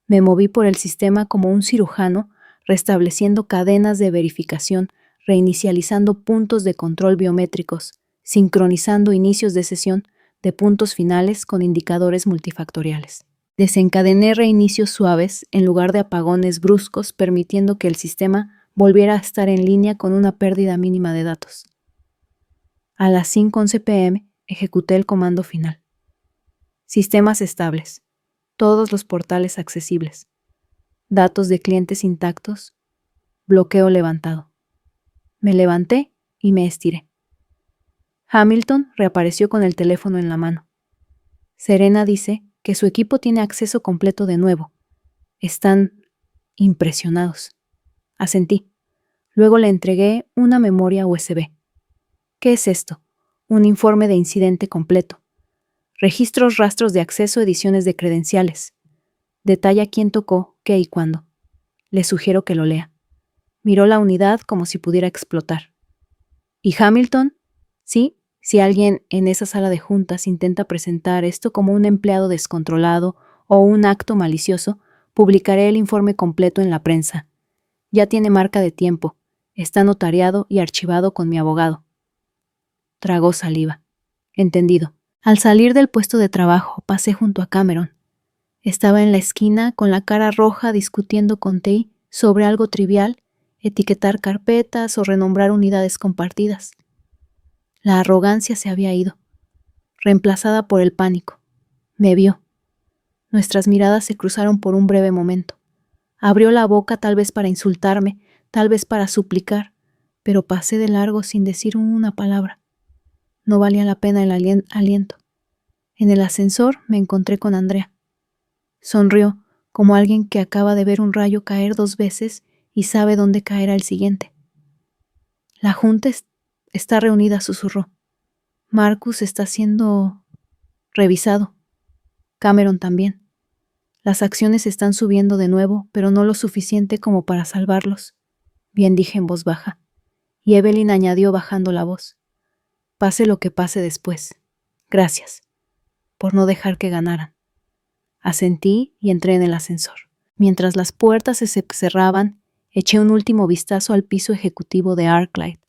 Me moví por el sistema como un cirujano, restableciendo cadenas de verificación, reinicializando puntos de control biométricos, sincronizando inicios de sesión de puntos finales con indicadores multifactoriales. Desencadené reinicios suaves en lugar de apagones bruscos, permitiendo que el sistema volviera a estar en línea con una pérdida mínima de datos. A las 5:11 p.m. ejecuté el comando final. «Sistemas estables. todos los portales accesibles, datos de clientes intactos, bloqueo levantado. Me levanté y me estiré. Hamilton reapareció con el teléfono en la mano. Serena dice que su equipo tiene acceso completo de nuevo. Están impresionados. Asentí. Luego le entregué una memoria USB. ¿Qué es esto? Un informe de incidente completo. Registros, rastros de acceso, ediciones de credenciales. Detalla quién tocó, qué y cuándo. Le sugiero que lo lea. Miró la unidad como si pudiera explotar. ¿Y Hamilton? Sí, si alguien en esa sala de juntas intenta presentar esto como un empleado descontrolado o un acto malicioso, publicaré el informe completo en la prensa. Ya tiene marca de tiempo. Está notariado y archivado con mi abogado. Tragó saliva. Entendido. Al salir del puesto de trabajo, pasé junto a Cameron. Estaba en la esquina con la cara roja discutiendo con Tay sobre algo trivial, etiquetar carpetas o renombrar unidades compartidas. La arrogancia se había ido, reemplazada por el pánico. Me vio. Nuestras miradas se cruzaron por un breve momento. Abrió la boca tal vez para insultarme, tal vez para suplicar, pero pasé de largo sin decir una palabra. No valía la pena el aliento. En el ascensor me encontré con Andrea. Sonrió, como alguien que acaba de ver un rayo caer 2 veces y sabe dónde caerá el siguiente. La junta está reunida, susurró. Marcus está siendo revisado. Cameron también. Las acciones están subiendo de nuevo, pero no lo suficiente como para salvarlos. Bien, dije en voz baja. Y Evelyn añadió bajando la voz. Pase lo que pase después. Gracias por no dejar que ganaran. Asentí y entré en el ascensor. Mientras las puertas se cerraban, eché un último vistazo al piso ejecutivo de ArcLight.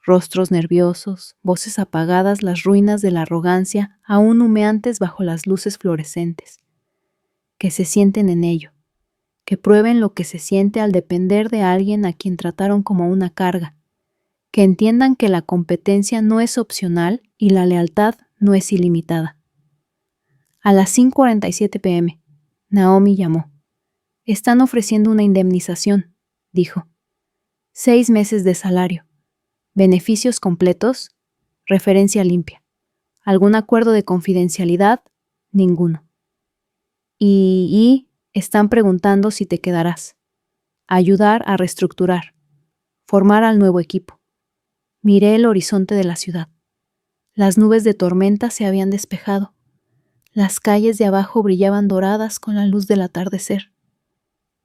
Rostros nerviosos, voces apagadas, las ruinas de la arrogancia, aún humeantes bajo las luces fluorescentes. Que se sienten en ello. Que prueben lo que se siente al depender de alguien a quien trataron como una carga. Que entiendan que la competencia no es opcional y la lealtad no es ilimitada. A las 5:47 p.m., Naomi llamó. Están ofreciendo una indemnización, dijo. 6 meses de salario. Beneficios completos. Referencia limpia. ¿Algún acuerdo de confidencialidad? Ninguno. Y están preguntando si te quedarás. Ayudar a reestructurar. Formar al nuevo equipo. Miré el horizonte de la ciudad. Las nubes de tormenta se habían despejado. Las calles de abajo brillaban doradas con la luz del atardecer.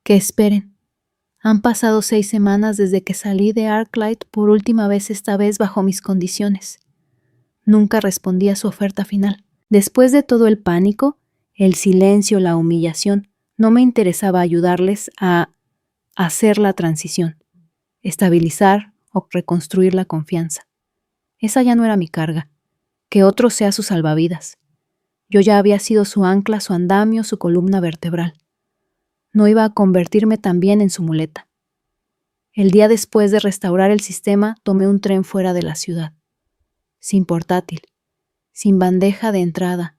Que esperen. Han pasado 6 semanas desde que salí de ArcLight por última vez, esta vez bajo mis condiciones. Nunca respondí a su oferta final. Después de todo el pánico, el silencio, la humillación, no me interesaba ayudarles a hacer la transición, estabilizar o reconstruir la confianza. Esa ya no era mi carga. Que otro sea su salvavidas. Yo ya había sido su ancla, su andamio, su columna vertebral. No iba a convertirme también en su muleta. El día después de restaurar el sistema, tomé un tren fuera de la ciudad. Sin portátil, sin bandeja de entrada,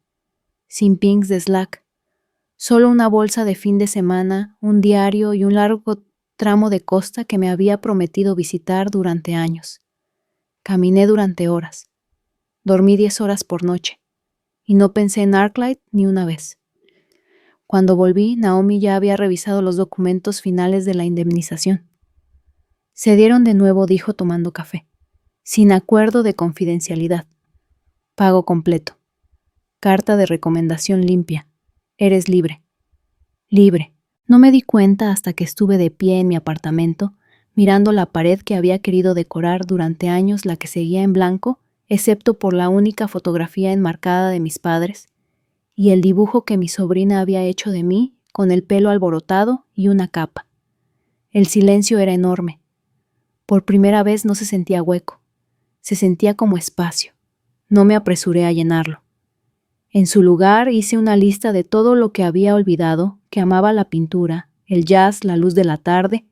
sin pings de Slack. Solo una bolsa de fin de semana, un diario y un largo tramo de costa que me había prometido visitar durante años. Caminé durante horas. Dormí 10 horas por noche. Y no pensé en ArcLight ni una vez. Cuando volví, Naomi ya había revisado los documentos finales de la indemnización. Se dieron de nuevo, dijo tomando café. Sin acuerdo de confidencialidad. Pago completo. Carta de recomendación limpia. Eres libre. Libre. No me di cuenta hasta que estuve de pie en mi apartamento, mirando la pared que había querido decorar durante años, la que seguía en blanco, excepto por la única fotografía enmarcada de mis padres, y el dibujo que mi sobrina había hecho de mí con el pelo alborotado y una capa. El silencio era enorme. Por primera vez no se sentía hueco. Se sentía como espacio. No me apresuré a llenarlo. En su lugar hice una lista de todo lo que había olvidado, que amaba la pintura, el jazz, la luz de la tarde,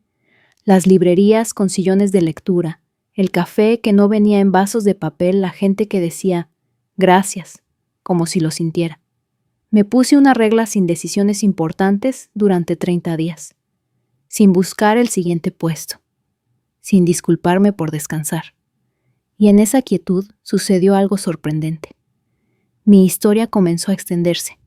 las librerías con sillones de lectura, el café que no venía en vasos de papel, la gente que decía gracias, como si lo sintiera. Me puse una regla sin decisiones importantes durante 30 días, sin buscar el siguiente puesto, sin disculparme por descansar. Y en esa quietud sucedió algo sorprendente. Mi historia comenzó a extenderse.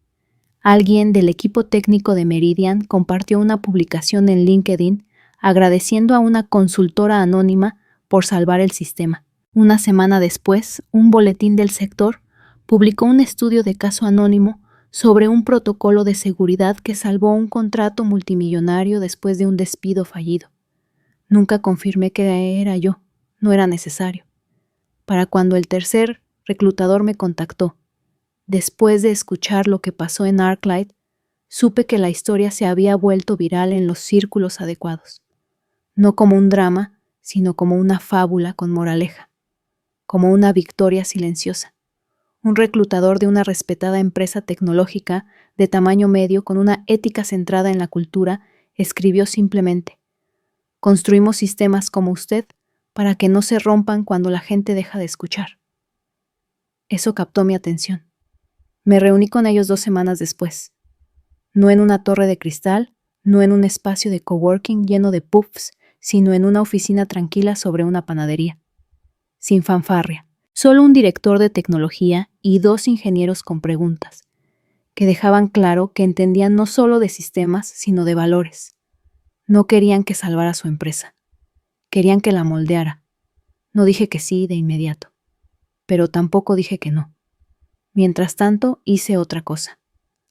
Alguien del equipo técnico de Meridian compartió una publicación en LinkedIn agradeciendo a una consultora anónima por salvar el sistema. Una semana después, un boletín del sector publicó un estudio de caso anónimo sobre un protocolo de seguridad que salvó un contrato multimillonario después de un despido fallido. Nunca confirmé que era yo, no era necesario. Para cuando el tercer reclutador me contactó, después de escuchar lo que pasó en ArcLight, supe que la historia se había vuelto viral en los círculos adecuados. No como un drama, sino como una fábula con moraleja, como una victoria silenciosa. Un reclutador de una respetada empresa tecnológica de tamaño medio con una ética centrada en la cultura escribió simplemente: construimos sistemas como usted para que no se rompan cuando la gente deja de escuchar. Eso captó mi atención. Me reuní con ellos 2 semanas después. No en una torre de cristal, no en un espacio de coworking lleno de puffs, sino en una oficina tranquila sobre una panadería. Sin fanfarria, solo un director de tecnología y 2 ingenieros con preguntas, que dejaban claro que entendían no solo de sistemas, sino de valores. No querían que salvara su empresa. Querían que la moldeara. No dije que sí de inmediato, pero tampoco dije que no. Mientras tanto, hice otra cosa.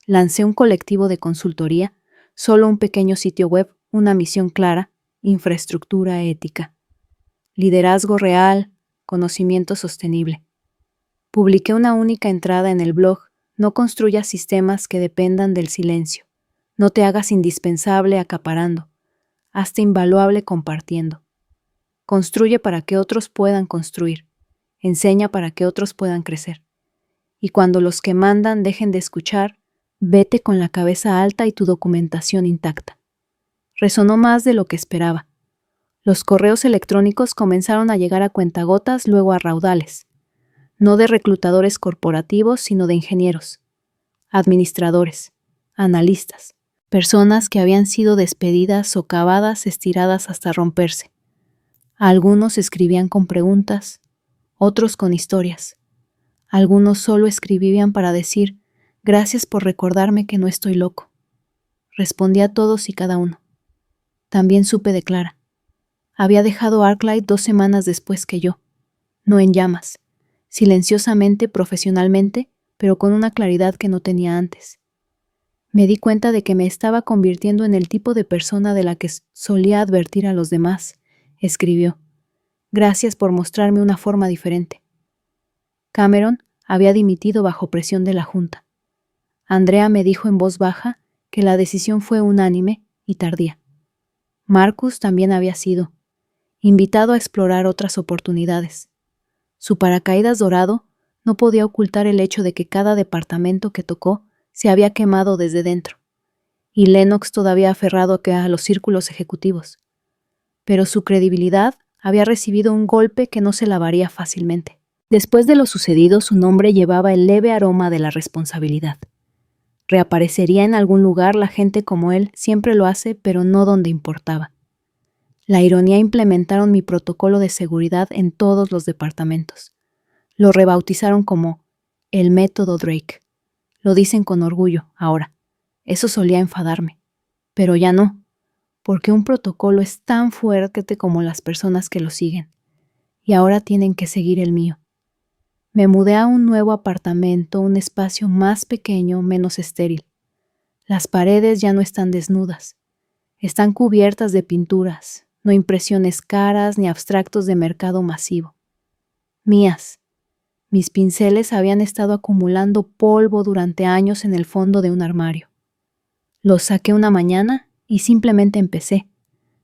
Lancé un colectivo de consultoría, solo un pequeño sitio web, una misión clara, infraestructura ética. Liderazgo real, conocimiento sostenible. Publiqué una única entrada en el blog: no construyas sistemas que dependan del silencio. No te hagas indispensable acaparando. Hazte invaluable compartiendo. Construye para que otros puedan construir. Enseña para que otros puedan crecer. Y cuando los que mandan dejen de escuchar, vete con la cabeza alta y tu documentación intacta. Resonó más de lo que esperaba. Los correos electrónicos comenzaron a llegar a cuentagotas, luego a raudales. No de reclutadores corporativos, sino de ingenieros, administradores, analistas, personas que habían sido despedidas, socavadas, estiradas hasta romperse. Algunos escribían con preguntas, otros con historias. Algunos solo escribían para decir: gracias por recordarme que no estoy loco. Respondí a todos y cada uno. También supe de Clara. Había dejado ArcLight 2 semanas después que yo, no en llamas, silenciosamente, profesionalmente, pero con una claridad que no tenía antes. Me di cuenta de que me estaba convirtiendo en el tipo de persona de la que solía advertir a los demás, escribió. Gracias por mostrarme una forma diferente. Cameron había dimitido bajo presión de la junta. Andrea me dijo en voz baja que la decisión fue unánime y tardía. Marcus también había sido invitado a explorar otras oportunidades. Su paracaídas dorado no podía ocultar el hecho de que cada departamento que tocó se había quemado desde dentro, y Lennox todavía aferrado a los círculos ejecutivos. Pero su credibilidad había recibido un golpe que no se lavaría fácilmente. Después de lo sucedido, su nombre llevaba el leve aroma de la responsabilidad. Reaparecería en algún lugar, la gente como él siempre lo hace, pero no donde importaba. La ironía: implementaron mi protocolo de seguridad en todos los departamentos. Lo rebautizaron como el método Drake. Lo dicen con orgullo ahora. Eso solía enfadarme. Pero ya no, porque un protocolo es tan fuerte como las personas que lo siguen. Y ahora tienen que seguir el mío. Me mudé a un nuevo apartamento, un espacio más pequeño, menos estéril. Las paredes ya no están desnudas. Están cubiertas de pinturas, no impresiones caras ni abstractos de mercado masivo. Mías. Mis pinceles habían estado acumulando polvo durante años en el fondo de un armario. Los saqué una mañana y simplemente empecé.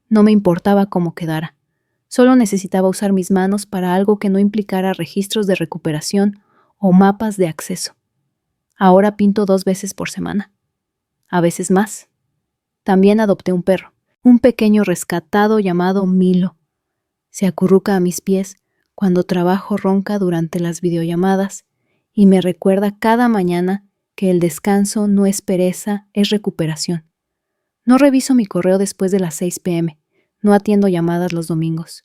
No me importaba cómo quedara. Solo necesitaba usar mis manos para algo que no implicara registros de recuperación o mapas de acceso. Ahora pinto 2 veces por semana. A veces más. También adopté un perro, un pequeño rescatado llamado Milo. Se acurruca a mis pies cuando trabajo, ronca durante las videollamadas y me recuerda cada mañana que el descanso no es pereza, es recuperación. No reviso mi correo después de las 6 p.m., no atiendo llamadas los domingos.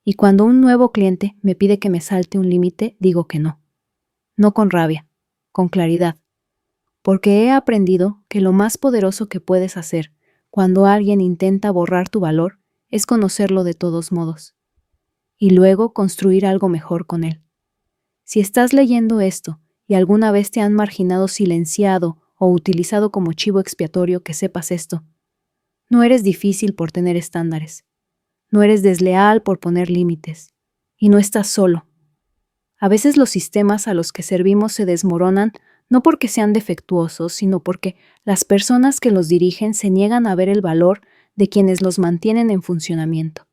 Y cuando un nuevo cliente me pide que me salte un límite, digo que no. No con rabia, con claridad. Porque he aprendido que lo más poderoso que puedes hacer cuando alguien intenta borrar tu valor es conocerlo de todos modos. Y luego construir algo mejor con él. Si estás leyendo esto y alguna vez te han marginado, silenciado o utilizado como chivo expiatorio, que sepas esto. No eres difícil por tener estándares. No eres desleal por poner límites. Y no estás solo. A veces los sistemas a los que servimos se desmoronan no porque sean defectuosos, sino porque las personas que los dirigen se niegan a ver el valor de quienes los mantienen en funcionamiento.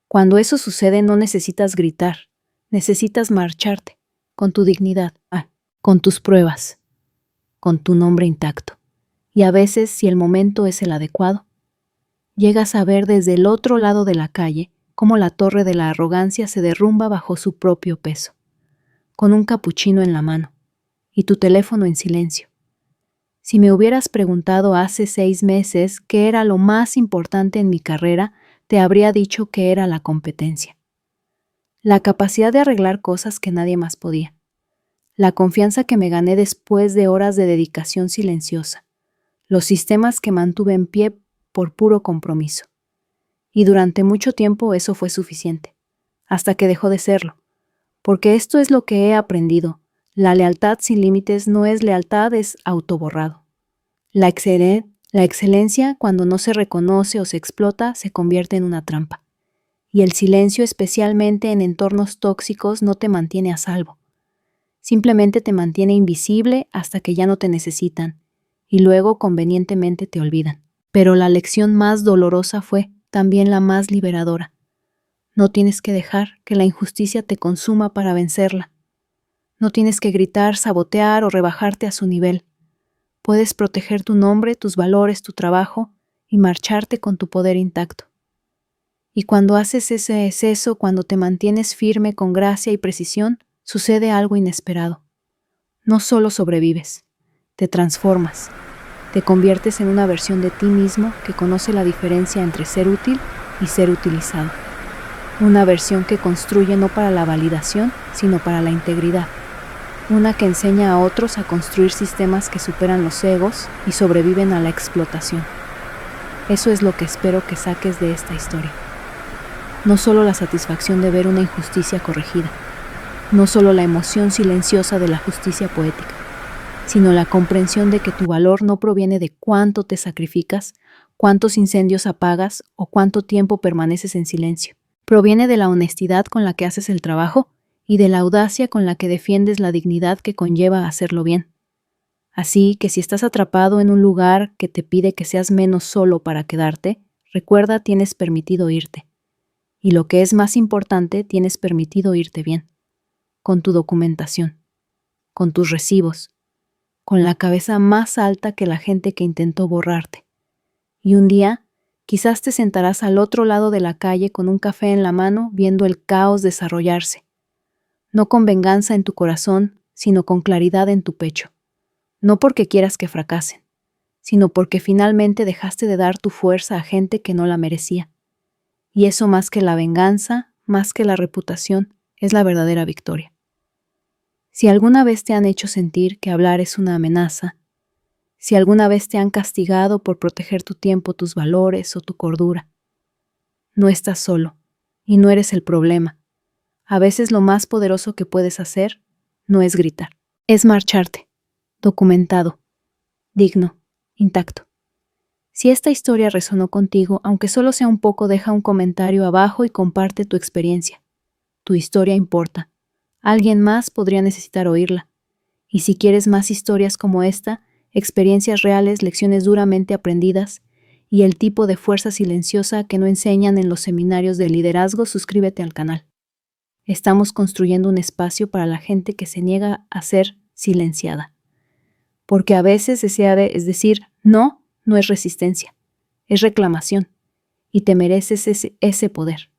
Cuando eso sucede no necesitas gritar, necesitas marcharte, con tu dignidad, con tus pruebas, con tu nombre intacto. Y a veces, si el momento es el adecuado, llegas a ver desde el otro lado de la calle cómo la torre de la arrogancia se derrumba bajo su propio peso, con un capuchino en la mano y tu teléfono en silencio. Si me hubieras preguntado hace 6 meses qué era lo más importante en mi carrera, te habría dicho que era la competencia. La capacidad de arreglar cosas que nadie más podía. La confianza que me gané después de horas de dedicación silenciosa. Los sistemas que mantuve en pie por puro compromiso. Y durante mucho tiempo eso fue suficiente, hasta que dejó de serlo. Porque esto es lo que he aprendido. La lealtad sin límites no es lealtad, es autoborrado. La excelencia, cuando no se reconoce o se explota, se convierte en una trampa. Y el silencio, especialmente en entornos tóxicos, no te mantiene a salvo. Simplemente te mantiene invisible hasta que ya no te necesitan, y luego convenientemente te olvidan. Pero la lección más dolorosa fue también la más liberadora. No tienes que dejar que la injusticia te consuma para vencerla. No tienes que gritar, sabotear o rebajarte a su nivel. Puedes proteger tu nombre, tus valores, tu trabajo y marcharte con tu poder intacto. Y cuando haces ese exceso, cuando te mantienes firme con gracia y precisión, sucede algo inesperado. No solo sobrevives, te transformas, te conviertes en una versión de ti mismo que conoce la diferencia entre ser útil y ser utilizado. Una versión que construye no para la validación, sino para la integridad. Una que enseña a otros a construir sistemas que superan los egos y sobreviven a la explotación. Eso es lo que espero que saques de esta historia. No solo la satisfacción de ver una injusticia corregida, no solo la emoción silenciosa de la justicia poética, sino la comprensión de que tu valor no proviene de cuánto te sacrificas, cuántos incendios apagas o cuánto tiempo permaneces en silencio. Proviene de la honestidad con la que haces el trabajo y de la audacia con la que defiendes la dignidad que conlleva hacerlo bien. Así que si estás atrapado en un lugar que te pide que seas menos solo para quedarte, recuerda, tienes permitido irte. Y lo que es más importante, tienes permitido irte bien. Con tu documentación, con tus recibos, con la cabeza más alta que la gente que intentó borrarte. Y un día, quizás te sentarás al otro lado de la calle con un café en la mano viendo el caos desarrollarse. No con venganza en tu corazón, sino con claridad en tu pecho. No porque quieras que fracasen, sino porque finalmente dejaste de dar tu fuerza a gente que no la merecía. Y eso, más que la venganza, más que la reputación, es la verdadera victoria. Si alguna vez te han hecho sentir que hablar es una amenaza, si alguna vez te han castigado por proteger tu tiempo, tus valores o tu cordura, no estás solo y no eres el problema. A veces lo más poderoso que puedes hacer no es gritar, es marcharte, documentado, digno, intacto. Si esta historia resonó contigo, aunque solo sea un poco, deja un comentario abajo y comparte tu experiencia. Tu historia importa. Alguien más podría necesitar oírla. Y si quieres más historias como esta, experiencias reales, lecciones duramente aprendidas y el tipo de fuerza silenciosa que no enseñan en los seminarios de liderazgo, suscríbete al canal. Estamos construyendo un espacio para la gente que se niega a ser silenciada. Porque a veces decir no es resistencia, es reclamación, y te mereces ese poder.